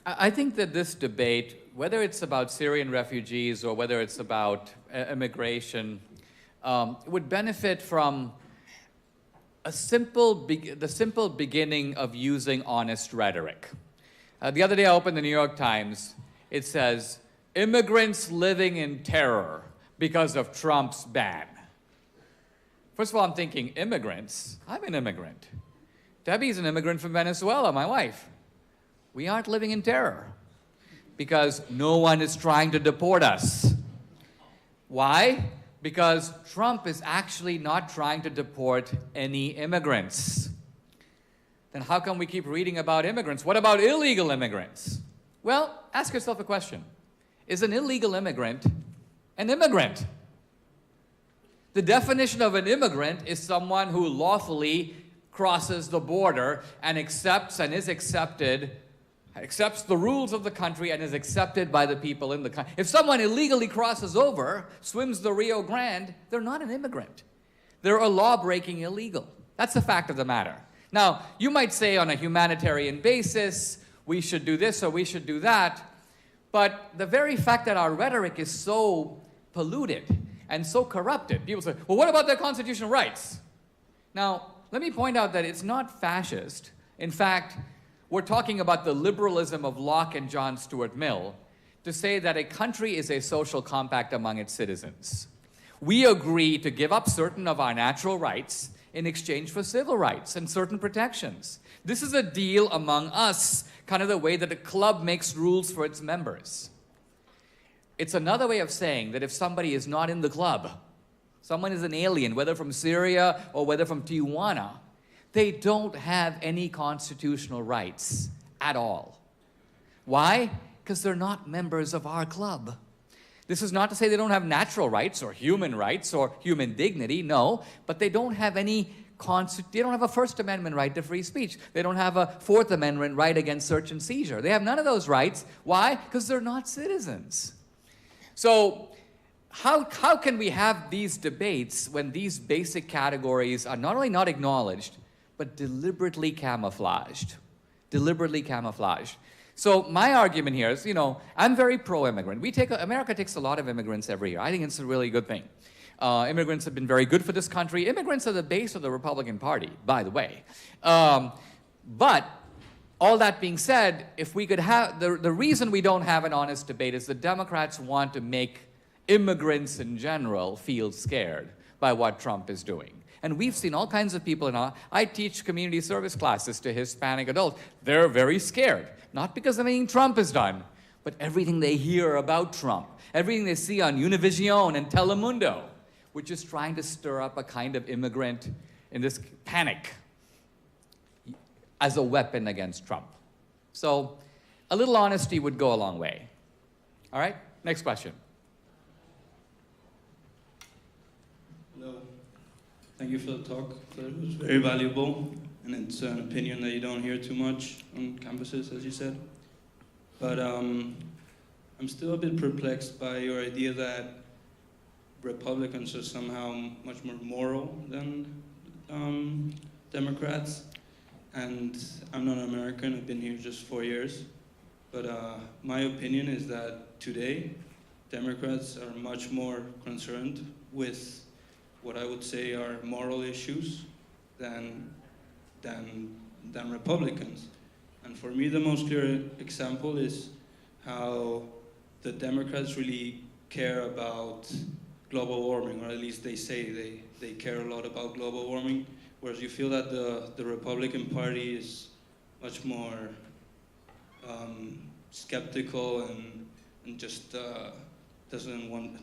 [SPEAKER 2] I think that this debate, whether it's about Syrian refugees or whether it's about immigration, would benefit from the simple beginning of using honest rhetoric. The other day I opened the New York Times. It says, immigrants living in terror because of Trump's ban. First of all, I'm thinking, immigrants? I'm an immigrant. Debbie's an immigrant from Venezuela, my wife. We aren't living in terror because no one is trying to deport us. Why? Because Trump is actually not trying to deport any immigrants. Then how come we keep reading about immigrants? What about illegal immigrants? Well, ask yourself a question. Is an illegal immigrant an immigrant? The definition of an immigrant is someone who lawfully crosses the border and accepts and is accepted, accepts the rules of the country and is accepted by the people in the country. If someone illegally crosses over, swims the Rio Grande, they're not an immigrant. They're a law-breaking illegal. That's the fact of the matter. Now, you might say on a humanitarian basis, we should do this or we should do that, but the very fact that our rhetoric is so polluted and so corrupted, people say, well, what about their constitutional rights? Now, let me point out that it's not fascist. In fact, we're talking about the liberalism of Locke and John Stuart Mill to say that a country is a social compact among its citizens. We agree to give up certain of our natural rights in exchange for civil rights and certain protections. This is a deal among us, kind of the way that a club makes rules for its members. It's another way of saying that if somebody is not in the club, someone is an alien, whether from Syria or whether from Tijuana, they don't have any constitutional rights at all. Why? Because they're not members of our club. This is not to say they don't have natural rights or human dignity, no, but they don't have any they don't have a First Amendment right to free speech. They don't have a Fourth Amendment right against search and seizure. They have none of those rights. Why? Because they're not citizens. So how can we have these debates when these basic categories are not only not acknowledged, but deliberately camouflaged? Deliberately camouflaged. So my argument here is, I'm very pro-immigrant. America takes a lot of immigrants every year. I think it's a really good thing. Immigrants have been very good for this country. Immigrants are the base of the Republican Party, by the way. But all that being said, if we could have, the reason we don't have an honest debate is the Democrats want to make immigrants in general feel scared by what Trump is doing. And we've seen all kinds of people I teach community service classes to Hispanic adults. They're very scared, not because of anything Trump has done, but everything they hear about Trump, everything they see on Univision and Telemundo, which is trying to stir up a kind of immigrant in this panic as a weapon against Trump. So a little honesty would go a long way. All right, next question.
[SPEAKER 9] Hello. Thank you for the talk. It was very valuable, and it's an opinion that you don't hear too much on campuses, as you said. But I'm still a bit perplexed by your idea that Republicans are somehow much more moral than Democrats. And I'm not American, I've been here just 4 years. But my opinion is that today, Democrats are much more concerned with what I would say are moral issues than Republicans. And for me, the most clear example is how the Democrats really care about global warming, or at least they say they care a lot about global warming, whereas you feel that the Republican Party is much more skeptical and just doesn't want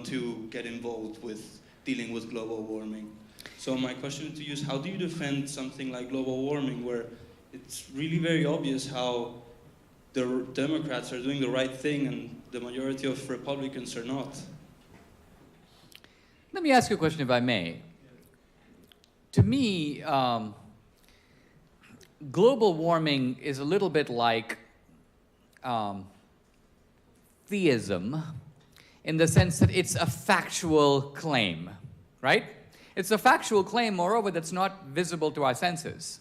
[SPEAKER 9] to get involved with dealing with global warming. So my question to you is, how do you defend something like global warming, where it's really very obvious how the Democrats are doing the right thing and the majority of Republicans are not?
[SPEAKER 2] Let me ask you a question, if I may. To me, global warming is a little bit like theism, in the sense that it's a factual claim, right? It's a factual claim, moreover, that's not visible to our senses.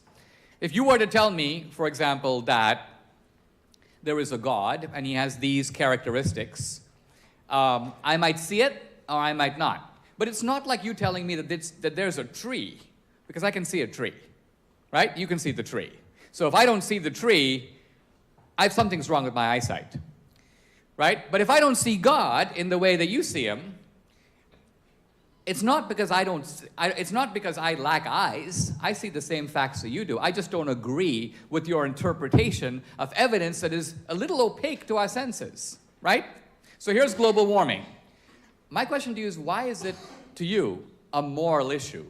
[SPEAKER 2] If you were to tell me, for example, that there is a God and he has these characteristics, I might see it or I might not. But it's not like you telling me that there's a tree, because I can see a tree, right? You can see the tree. So if I don't see the tree, something's wrong with my eyesight, right? But if I don't see God in the way that you see him, it's not because it's not because I lack eyes. I see the same facts that you do. I just don't agree with your interpretation of evidence that is a little opaque to our senses, right? So here's global warming. My question to you is, why is it, to you, a moral issue?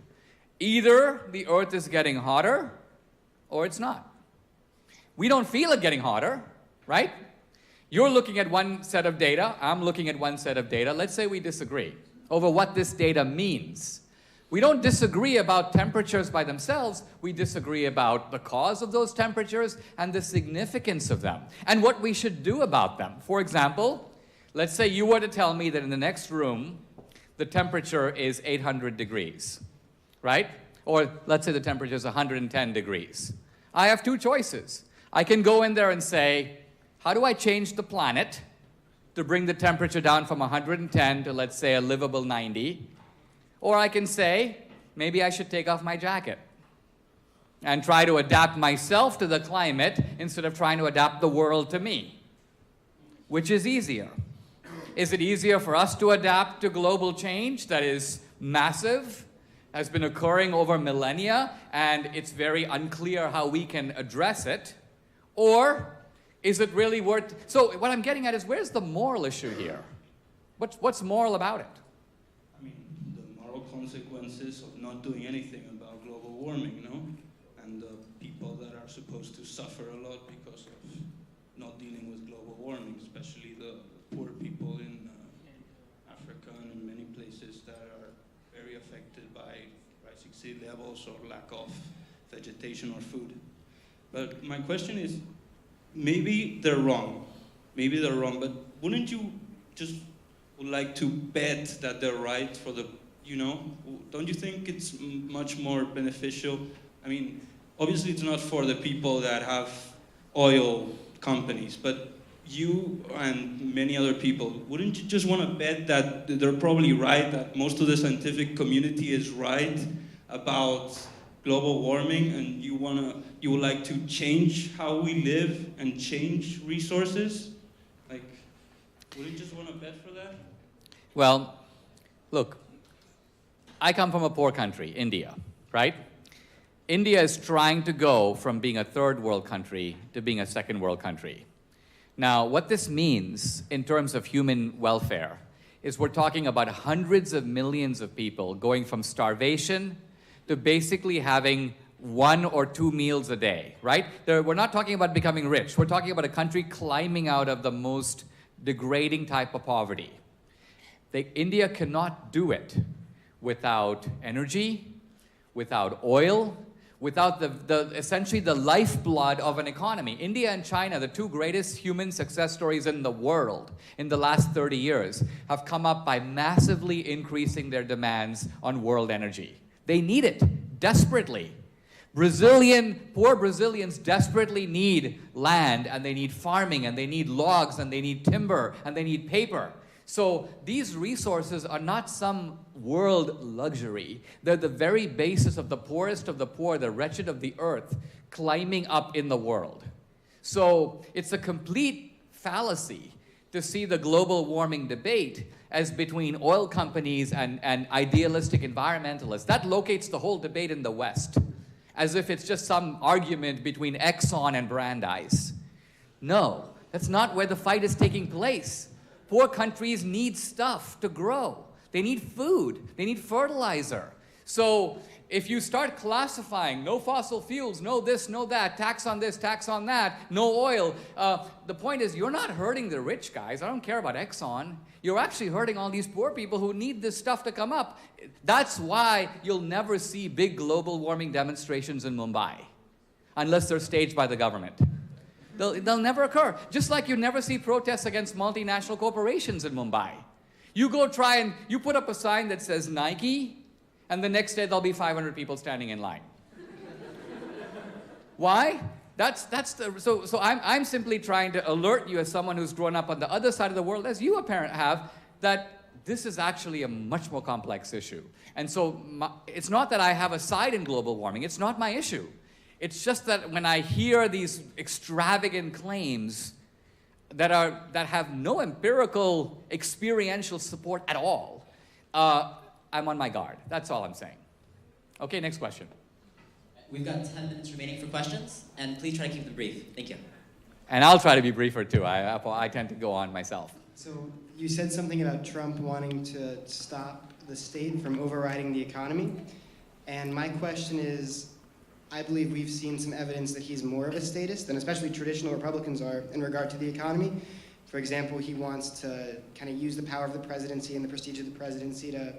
[SPEAKER 2] Either the Earth is getting hotter, or it's not. We don't feel it getting hotter, right? You're looking at one set of data, I'm looking at one set of data. Let's say we disagree over what this data means. We don't disagree about temperatures by themselves, we disagree about the cause of those temperatures and the significance of them, and what we should do about them. For example, let's say you were to tell me that in the next room, the temperature is 800 degrees, right? Or let's say the temperature is 110 degrees. I have two choices. I can go in there and say, how do I change the planet to bring the temperature down from 110 to, let's say, a livable 90? Or I can say, maybe I should take off my jacket and try to adapt myself to the climate instead of trying to adapt the world to me. Which is easier? Is it easier for us to adapt to global change that is massive, has been occurring over millennia, and it's very unclear how we can address it? Or is it really worth... So what I'm getting at is, where's the moral issue here? What's moral about it?
[SPEAKER 9] I mean, the moral consequences of not doing anything about global warming, no? And the people that are supposed to suffer a lot because of not dealing with global warming, especially the poor people in Africa and in many places that are very affected by rising sea levels or lack of vegetation or food. But my question is, maybe they're wrong, but wouldn't you just would like to bet that they're right for the, don't you think it's much more beneficial? I mean, obviously it's not for the people that have oil companies, but you and many other people, wouldn't you just want to bet that they're probably right, that most of the scientific community is right about global warming, and you would like to change how we live and change resources? Like, wouldn't you just want to bet for that?
[SPEAKER 2] Well, look, I come from a poor country, India, right? India is trying to go from being a third world country to being a second world country. Now, what this means in terms of human welfare is we're talking about hundreds of millions of people going from starvation to basically having 1 or 2 meals a day, right? We're not talking about becoming rich. We're talking about a country climbing out of the most degrading type of poverty. India cannot do it without energy, without oil, without essentially the lifeblood of an economy. India and China, the two greatest human success stories in the world in the last 30 years, have come up by massively increasing their demands on world energy. They need it desperately. Poor Brazilians desperately need land, and they need farming, and they need logs, and they need timber, and they need paper. So these resources are not some world luxury. They're the very basis of the poorest of the poor, the wretched of the earth, climbing up in the world. So it's a complete fallacy to see the global warming debate as between oil companies and idealistic environmentalists. That locates the whole debate in the West, as if it's just some argument between Exxon and Brandeis. No, that's not where the fight is taking place. Poor countries need stuff to grow. They need food. They need fertilizer. So if you start classifying no fossil fuels, no this, no that, tax on this, tax on that, no oil, the point is you're not hurting the rich guys. I don't care about Exxon. You're actually hurting all these poor people who need this stuff to come up. That's why you'll never see big global warming demonstrations in Mumbai, unless they're staged by the government. They'll never occur. Just like you never see protests against multinational corporations in Mumbai. You go try and you put up a sign that says Nike, and the next day there'll be 500 people standing in line. Why? So I'm simply trying to alert you, as someone who's grown up on the other side of the world, as you apparently have, that this is actually a much more complex issue. And so it's not that I have a side in global warming. It's not my issue. It's just that when I hear these extravagant claims that have no empirical experiential support at all, I'm on my guard. That's all I'm saying. Okay, next question.
[SPEAKER 3] We've got 10 minutes remaining for questions, and please try to keep them brief. Thank you.
[SPEAKER 2] And I'll try to be briefer too. I tend to go on myself.
[SPEAKER 10] So you said something about Trump wanting to stop the state from overriding the economy. And my question is, I believe we've seen some evidence that he's more of a statist than especially traditional Republicans are in regard to the economy. For example, he wants to kind of use the power of the presidency and the prestige of the presidency to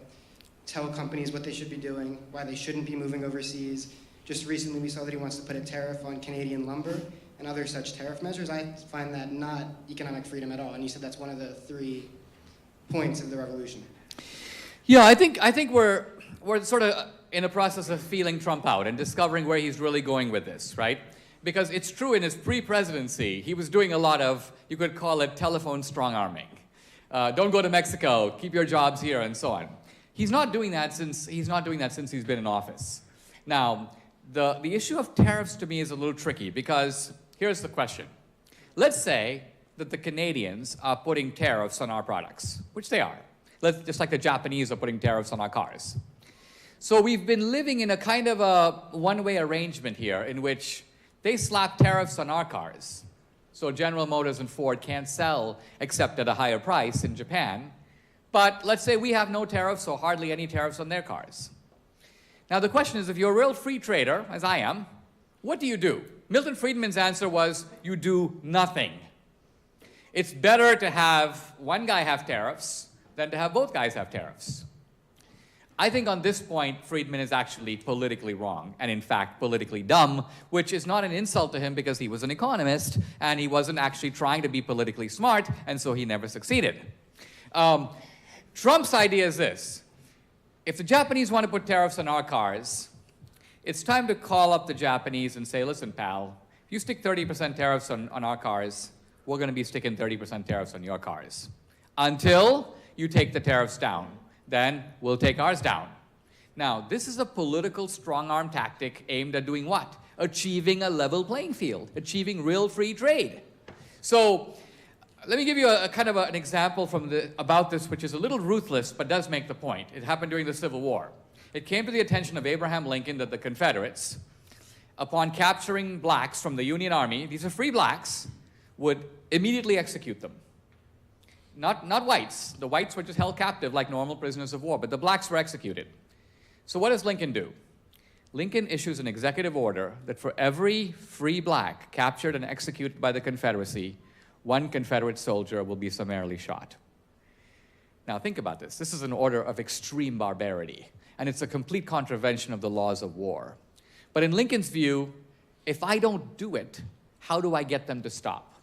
[SPEAKER 10] tell companies what they should be doing, why they shouldn't be moving overseas. Just recently we saw that he wants to put a tariff on Canadian lumber and other such tariff measures. I find that not economic freedom at all. And you said that's one of the 3 points of the revolution.
[SPEAKER 2] Yeah, I think we're sort of in a process of feeling Trump out and discovering where he's really going with this, right? Because it's true in his pre-presidency, he was doing a lot of, you could call it telephone strong-arming. Don't go to Mexico, keep your jobs here, and so on. He's not doing that since he's been in office. Now, the issue of tariffs to me is a little tricky because here's the question. Let's say that the Canadians are putting tariffs on our products, which they are. Just like the Japanese are putting tariffs on our cars. So we've been living in a kind of a one-way arrangement here in which they slap tariffs on our cars. So General Motors and Ford can't sell except at a higher price in Japan. But let's say we have no tariffs or hardly any tariffs on their cars. Now the question is, if you're a real free trader, as I am, what do you do? Milton Friedman's answer was, you do nothing. It's better to have one guy have tariffs than to have both guys have tariffs. I think on this point, Friedman is actually politically wrong, and in fact, politically dumb, which is not an insult to him because he was an economist, and he wasn't actually trying to be politically smart, and so he never succeeded. Trump's idea is this. If the Japanese want to put tariffs on our cars, it's time to call up the Japanese and say, listen, pal, if you stick 30% tariffs on our cars, we're going to be sticking 30% tariffs on your cars. Until you take the tariffs down. Then we'll take ours down. Now, this is a political strong-arm tactic aimed at doing what? Achieving a level playing field, achieving real free trade. So let me give you a kind of an example about this, which is a little ruthless, but does make the point. It happened during the Civil War. It came to the attention of Abraham Lincoln that the Confederates, upon capturing blacks from the Union Army, these are free blacks, would immediately execute them. Not whites. The whites were just held captive like normal prisoners of war, but the blacks were executed. So what does Lincoln do? Lincoln issues an executive order that for every free black captured and executed by the Confederacy, one Confederate soldier will be summarily shot. Now think about this. This is an order of extreme barbarity, and it's a complete contravention of the laws of war. But in Lincoln's view, if I don't do it, how do I get them to stop?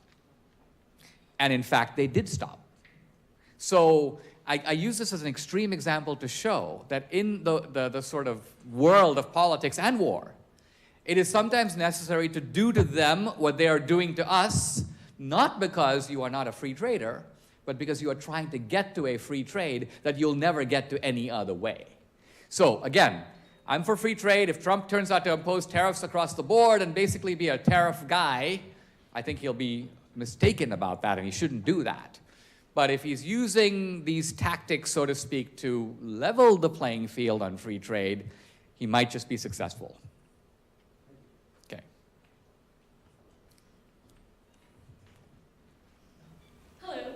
[SPEAKER 2] And in fact, they did stop. So I use this as an extreme example to show that in the sort of world of politics and war, it is sometimes necessary to do to them what they are doing to us, not because you are not a free trader, but because you are trying to get to a free trade that you'll never get to any other way. So again, I'm for free trade. If Trump turns out to impose tariffs across the board and basically be a tariff guy, I think he'll be mistaken about that, and he shouldn't do that. But if he's using these tactics, so to speak, to level the playing field on free trade, he might just be successful. Okay.
[SPEAKER 11] Hello.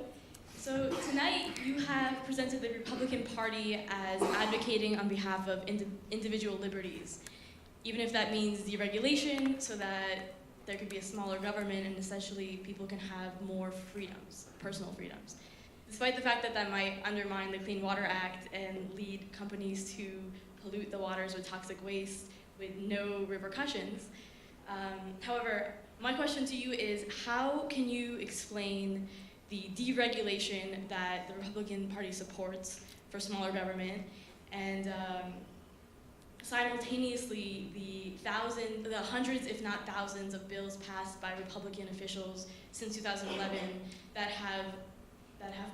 [SPEAKER 11] So tonight you have presented the Republican Party as advocating on behalf of individual liberties, even if that means deregulation so that there could be a smaller government and essentially people can have more freedoms, personal freedoms. Despite the fact that that might undermine the Clean Water Act and lead companies to pollute the waters with toxic waste with no repercussions. However, my question to you is, how can you explain the deregulation that the Republican Party supports for smaller government and simultaneously the hundreds, if not thousands, of bills passed by Republican officials since 2011 that have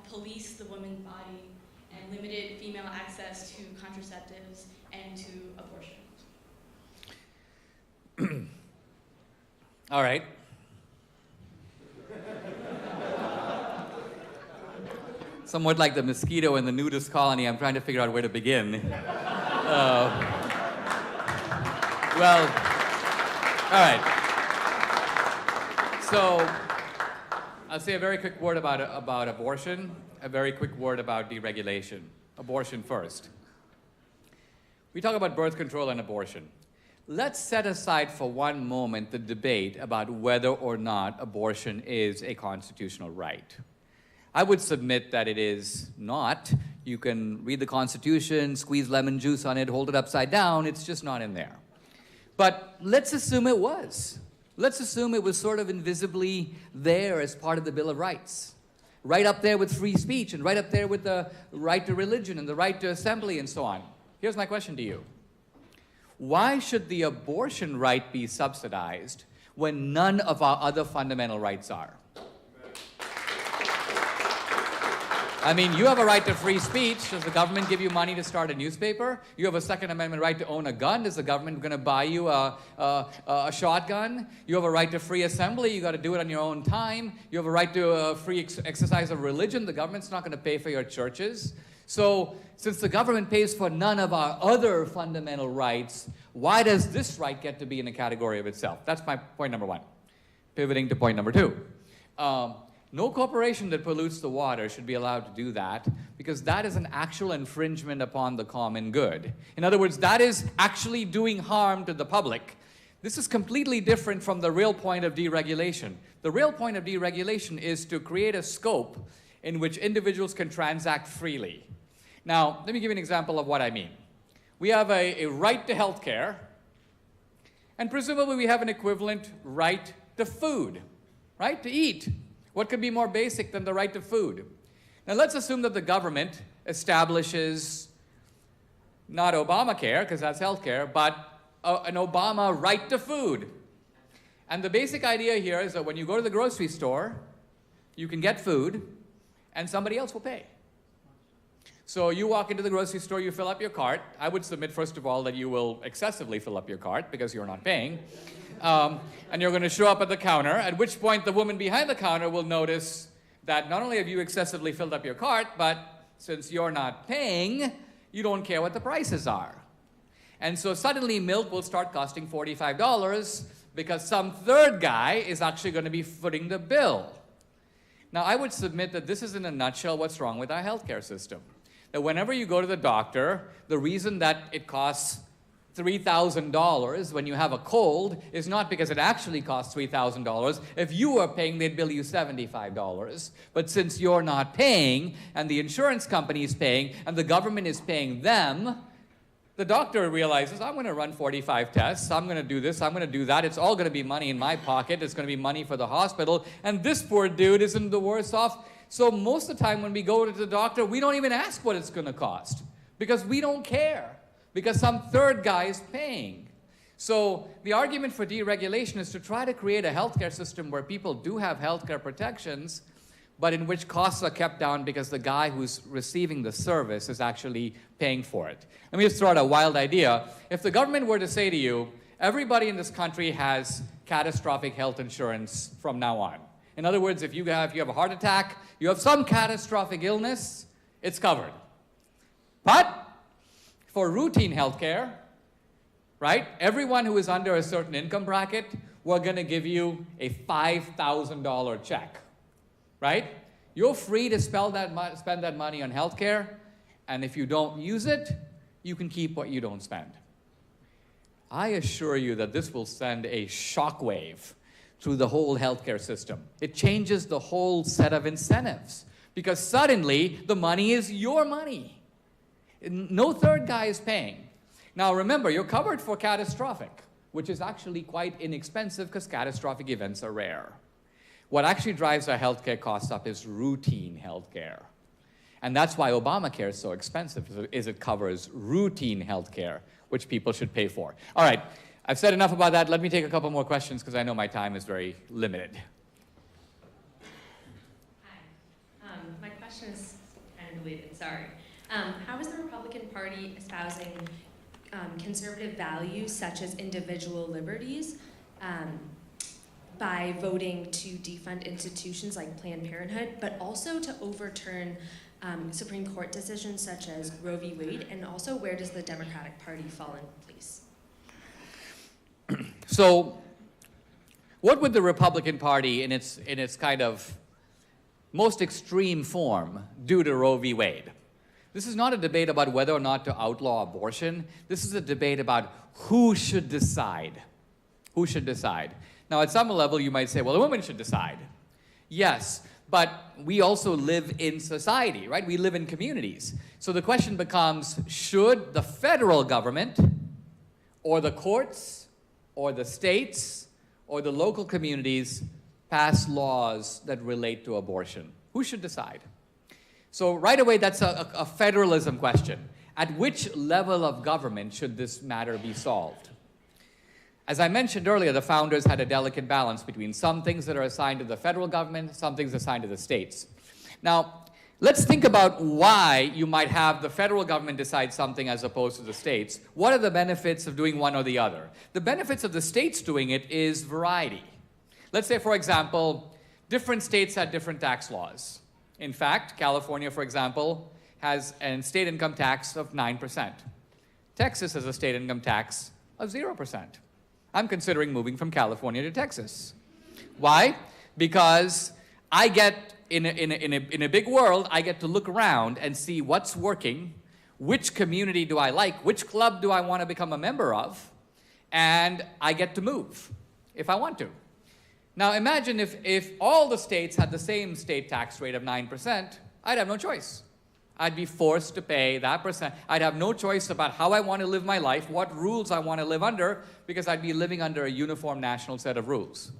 [SPEAKER 11] policed the woman's body and limited female access to contraceptives and to abortion?
[SPEAKER 2] All right. Somewhat like the mosquito in the nudist colony, I'm trying to figure out where to begin. Well, all right. So, I'll say a very quick word about abortion, a very quick word about deregulation. Abortion first. We talk about birth control and abortion. Let's set aside for one moment the debate about whether or not abortion is a constitutional right. I would submit that it is not. You can read the Constitution, squeeze lemon juice on it, hold it upside down, it's just not in there. But let's assume it was. Let's assume it was sort of invisibly there as part of the Bill of Rights. Right up there with free speech and right up there with the right to religion and the right to assembly and so on. Here's my question to you. Why should the abortion right be subsidized when none of our other fundamental rights are? I mean, you have a right to free speech. Does the government give you money to start a newspaper? You have a Second Amendment right to own a gun. Is the government going to buy you a shotgun? You have a right to free assembly. You got to do it on your own time. You have a right to free exercise of religion. The government's not going to pay for your churches. So, since the government pays for none of our other fundamental rights, why does this right get to be in a category of itself? That's my point number one. Pivoting to point number two. No corporation that pollutes the water should be allowed to do that because that is an actual infringement upon the common good. In other words, that is actually doing harm to the public. This is completely different from the real point of deregulation. The real point of deregulation is to create a scope in which individuals can transact freely. Now, let me give you an example of what I mean. We have a right to health care, and presumably we have an equivalent right to food, right? To eat. What could be more basic than the right to food? Now let's assume that the government establishes not Obamacare, because that's health care, but an Obama right to food. And the basic idea here is that when you go to the grocery store, you can get food, and somebody else will pay. So you walk into the grocery store, you fill up your cart. I would submit, first of all, that you will excessively fill up your cart because you're not paying. And you're going to show up at the counter, at which point the woman behind the counter will notice that not only have you excessively filled up your cart, but since you're not paying, you don't care what the prices are. And so suddenly milk will start costing $45 because some third guy is actually going to be footing the bill. Now, I would submit that this is in a nutshell what's wrong with our healthcare system. That whenever you go to the doctor, the reason that it costs $3,000 when you have a cold is not because it actually costs $3,000. If you were paying, they'd bill you $75. But since you're not paying, and the insurance company is paying, and the government is paying them, the doctor realizes, I'm going to run 45 tests, I'm going to do this, I'm going to do that, it's all going to be money in my pocket, it's going to be money for the hospital, and this poor dude isn't the worse off. So most of the time when we go to the doctor, we don't even ask what it's going to cost, because we don't care. Because some third guy is paying. So the argument for deregulation is to try to create a healthcare system where people do have healthcare protections, but in which costs are kept down because the guy who's receiving the service is actually paying for it. Let me just throw out a wild idea. If the government were to say to you, everybody in this country has catastrophic health insurance from now on. In other words, if you have a heart attack, you have some catastrophic illness, it's covered. But for routine health care, right? Everyone who is under a certain income bracket, we're going to give you a $5,000 check, right? You're free to spend that money on health care, and if you don't use it, you can keep what you don't spend. I assure you that this will send a shockwave through the whole healthcare system. It changes the whole set of incentives, because suddenly the money is your money. No third guy is paying. Now remember, you're covered for catastrophic, which is actually quite inexpensive because catastrophic events are rare. What actually drives our healthcare costs up is routine healthcare. And that's why Obamacare is so expensive, is it covers routine healthcare, which people should pay for. All right, I've said enough about that. Let me take a couple more questions because I know my time is very limited.
[SPEAKER 12] Hi. My question is kind of related, sorry. How is the Republican Party espousing conservative values such as individual liberties by voting to defund institutions like Planned Parenthood, but also to overturn Supreme Court decisions such as Roe v. Wade, and also where does the Democratic Party fall in place?
[SPEAKER 2] So, what would the Republican Party, in its kind of most extreme form, do to Roe v. Wade? This is not a debate about whether or not to outlaw abortion. This is a debate about who should decide. Who should decide? Now, at some level, you might say, well, the women should decide. Yes, but we also live in society, right? We live in communities. So the question becomes, should the federal government or the courts or the states or the local communities pass laws that relate to abortion? Who should decide? So right away, that's a federalism question. At which level of government should this matter be solved? As I mentioned earlier, the founders had a delicate balance between some things that are assigned to the federal government, some things assigned to the states. Now, let's think about why you might have the federal government decide something as opposed to the states. What are the benefits of doing one or the other? The benefits of the states doing it is variety. Let's say, for example, different states had different tax laws. In fact, California, for example, has a state income tax of 9%. Texas has a state income tax of 0%. I'm considering moving from California to Texas. Why? Because I get, in a big world, I get to look around and see what's working, which community do I like, which club do I want to become a member of, and I get to move if I want to. Now imagine if all the states had the same state tax rate of 9%, I'd have no choice. I'd be forced to pay that percent. I'd have no choice about how I want to live my life, what rules I want to live under, because I'd be living under a uniform national set of rules.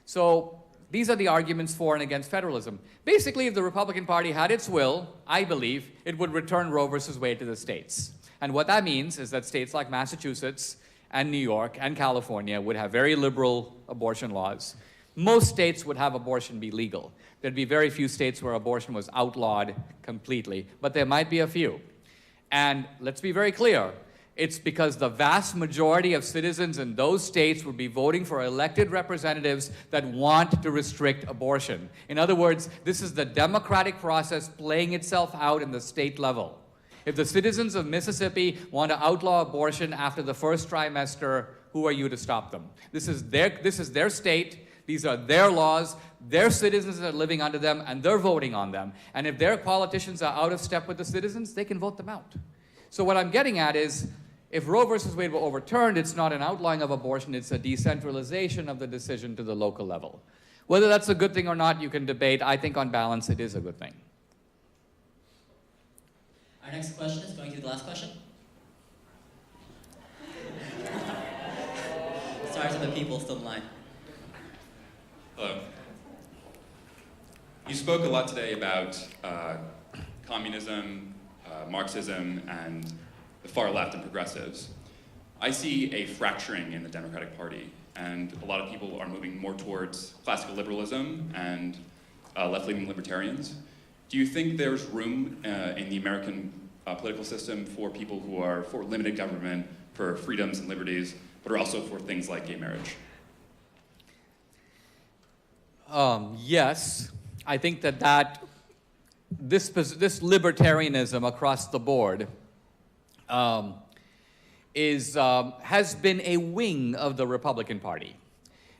[SPEAKER 2] So these are the arguments for and against federalism. Basically, if the Republican Party had its will, I believe, it would return Roe versus Wade to the states. And what that means is that states like Massachusetts and New York and California would have very liberal abortion laws. Most states would have abortion be legal. There'd be very few states where abortion was outlawed completely, but there might be a few. And let's be very clear, it's because the vast majority of citizens in those states would be voting for elected representatives that want to restrict abortion. In other words, this is the democratic process playing itself out in the state level. If the citizens of Mississippi want to outlaw abortion after the first trimester, who are you to stop them? This is their state. These are their laws, their citizens are living under them, and they're voting on them. And if their politicians are out of step with the citizens, they can vote them out. So what I'm getting at is, if Roe versus Wade were overturned, it's not an outlawing of abortion, it's a decentralization of the decision to the local level. Whether that's a good thing or not, you can debate. I think on balance, it is a good thing.
[SPEAKER 3] Our next question is going to be the last question. Sorry to the people still in line.
[SPEAKER 13] Hello. You spoke a lot today about communism, Marxism, and the far left and progressives. I see a fracturing in the Democratic Party, and a lot of people are moving more towards classical liberalism and left-leaning libertarians. Do you think there's room in the American political system for people who are for limited government, for freedoms and liberties, but are also for things like gay marriage?
[SPEAKER 2] Yes, I think that this libertarianism across the board has been a wing of the Republican Party.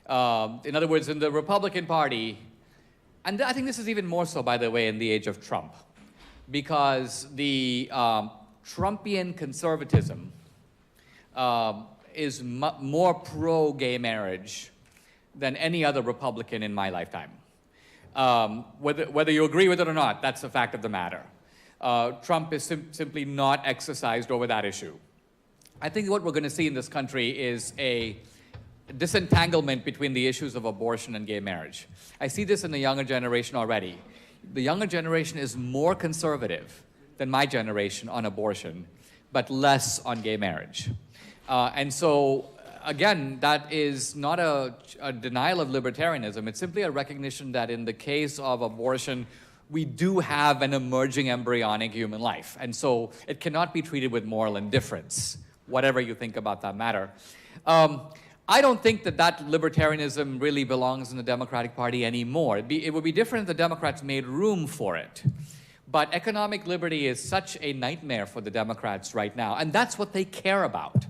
[SPEAKER 2] In other words, in the Republican Party, and I think this is even more so, by the way, in the age of Trump, because the Trumpian conservatism is more pro-gay marriage than any other Republican in my lifetime. Whether you agree with it or not, that's a fact of the matter. Trump is simply not exercised over that issue. I think what we're going to see in this country is a disentanglement between the issues of abortion and gay marriage. I see this in the younger generation already. The younger generation is more conservative than my generation on abortion, but less on gay marriage. And so, again, that is not a denial of libertarianism. It's simply a recognition that in the case of abortion, we do have an emerging embryonic human life. And so it cannot be treated with moral indifference, whatever you think about that matter. I don't think that libertarianism really belongs in the Democratic Party anymore. It would be different if the Democrats made room for it. But economic liberty is such a nightmare for the Democrats right now, and that's what they care about.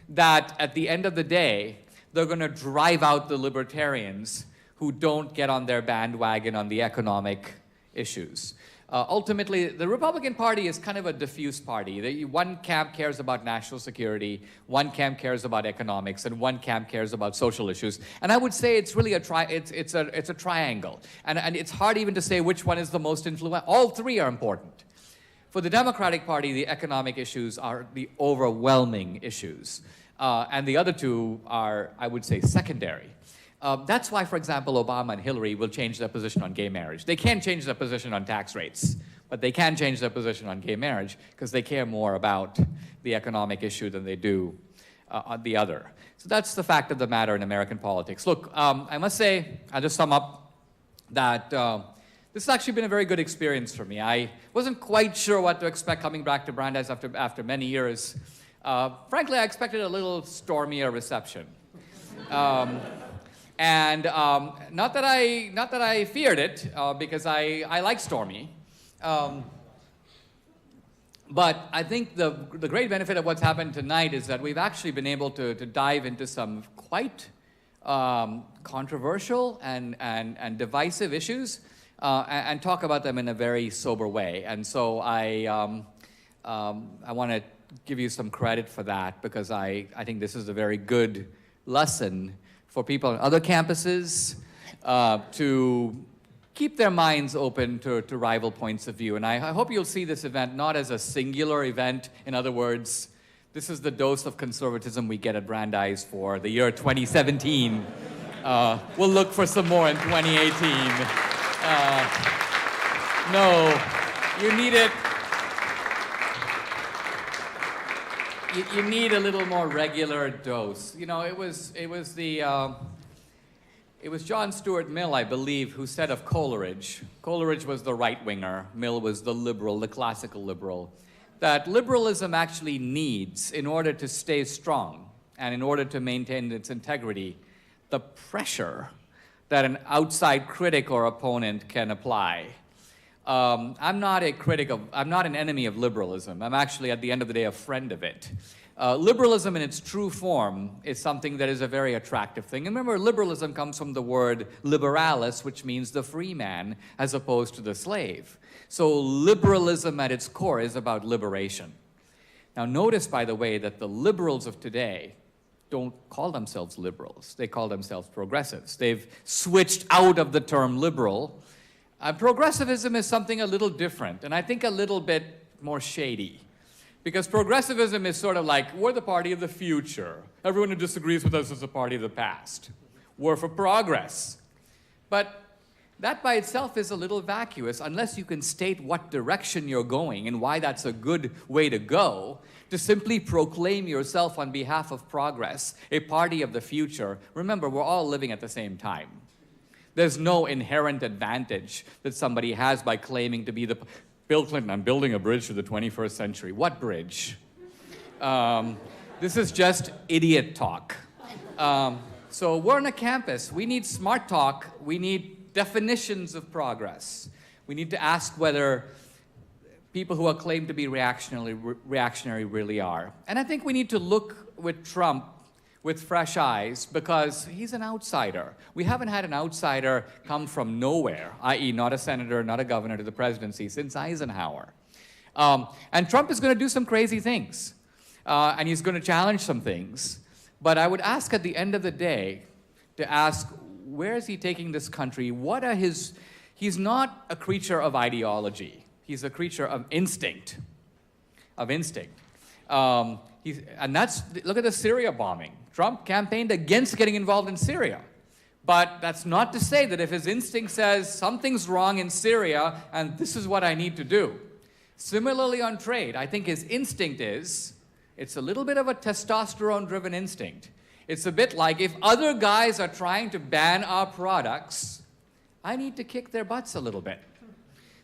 [SPEAKER 2] That at the end of the day, they're going to drive out the libertarians who don't get on their bandwagon on the economic issues. Ultimately, the Republican Party is kind of a diffuse party. One camp cares about national security, one camp cares about economics, and one camp cares about social issues. And I would say it's really it's a triangle. And it's hard even to say which one is the most influential. All three are important. For the Democratic Party, the economic issues are the overwhelming issues. And the other two are, I would say, secondary. That's why, for example, Obama and Hillary will change their position on gay marriage. They can't change their position on tax rates, but they can change their position on gay marriage because they care more about the economic issue than they do on the other. So that's the fact of the matter in American politics. Look, I must say, I'll just sum up that this has actually been a very good experience for me. I wasn't quite sure what to expect coming back to Brandeis after many years. Frankly, I expected a little stormier reception. And not that I feared it, because I like stormy. But I think the great benefit of what's happened tonight is that we've actually been able to dive into some quite controversial and divisive issues and talk about them in a very sober way. And so I want to give you some credit for that, because I think this is a very good lesson for people on other campuses to keep their minds open to rival points of view. And I hope you'll see this event not as a singular event. In other words, this is the dose of conservatism we get at Brandeis for the year 2017. We'll look for some more in 2018. No, you need it. You need a little more regular dose. You know, it was John Stuart Mill, I believe, who said of Coleridge. Coleridge was the right-winger. Mill was the liberal, the classical liberal. That liberalism actually needs, in order to stay strong and in order to maintain its integrity, the pressure that an outside critic or opponent can apply. I'm not an enemy of liberalism. I'm actually, at the end of the day, a friend of it. Liberalism in its true form is something that is a very attractive thing. And remember, liberalism comes from the word liberalis, which means the free man, as opposed to the slave. So liberalism at its core is about liberation. Now notice, by the way, that the liberals of today don't call themselves liberals. They call themselves progressives. They've switched out of the term liberal. Progressivism is something a little different, and I think a little bit more shady. Because progressivism is sort of like, we're the party of the future. Everyone who disagrees with us is the party of the past. We're for progress. But that by itself is a little vacuous unless you can state what direction you're going and why that's a good way to go. To simply proclaim yourself on behalf of progress, a party of the future. Remember, we're all living at the same time. There's no inherent advantage that somebody has by claiming to be the Bill Clinton, I'm building a bridge to the 21st century. What bridge? This is just idiot talk. So we're on a campus. We need smart talk. We need definitions of progress. We need to ask whether people who are claimed to be reactionary really are. And I think we need to look with Trump with fresh eyes, because he's an outsider. We haven't had an outsider come from nowhere, i.e. not a senator, not a governor, to the presidency since Eisenhower. And Trump is going to do some crazy things, and he's going to challenge some things. But I would ask at the end of the day to ask, where is he taking this country? What are his... He's not a creature of ideology. He's a creature of instinct. And that's, look at the Syria bombing. Trump campaigned against getting involved in Syria. But that's not to say that if his instinct says something's wrong in Syria and this is what I need to do. Similarly on trade, I think his instinct is, it's a little bit of a testosterone-driven instinct. It's a bit like, if other guys are trying to ban our products, I need to kick their butts a little bit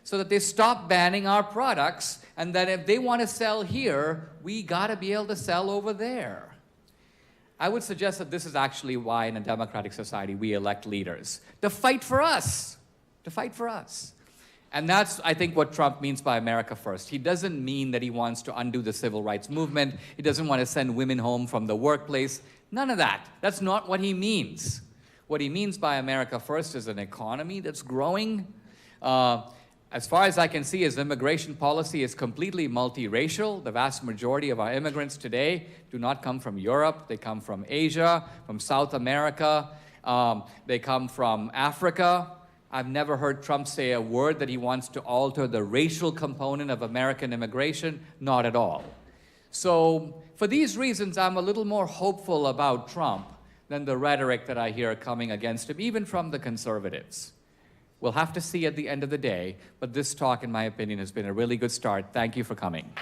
[SPEAKER 2] so that they stop banning our products, and that if they want to sell here, we gotta be able to sell over there. I would suggest that this is actually why in a democratic society we elect leaders. To fight for us. And that's, I think, what Trump means by America First. He doesn't mean that he wants to undo the civil rights movement. He doesn't want to send women home from the workplace. None of that. That's not what he means. What he means by America First is an economy that's growing. As far as I can see, his immigration policy is completely multiracial. The vast majority of our immigrants today do not come from Europe. They come from Asia, from South America. They come from Africa. I've never heard Trump say a word that he wants to alter the racial component of American immigration. Not at all. So for these reasons, I'm a little more hopeful about Trump than the rhetoric that I hear coming against him, even from the conservatives. We'll have to see at the end of the day, but this talk, in my opinion, has been a really good start. Thank you for coming.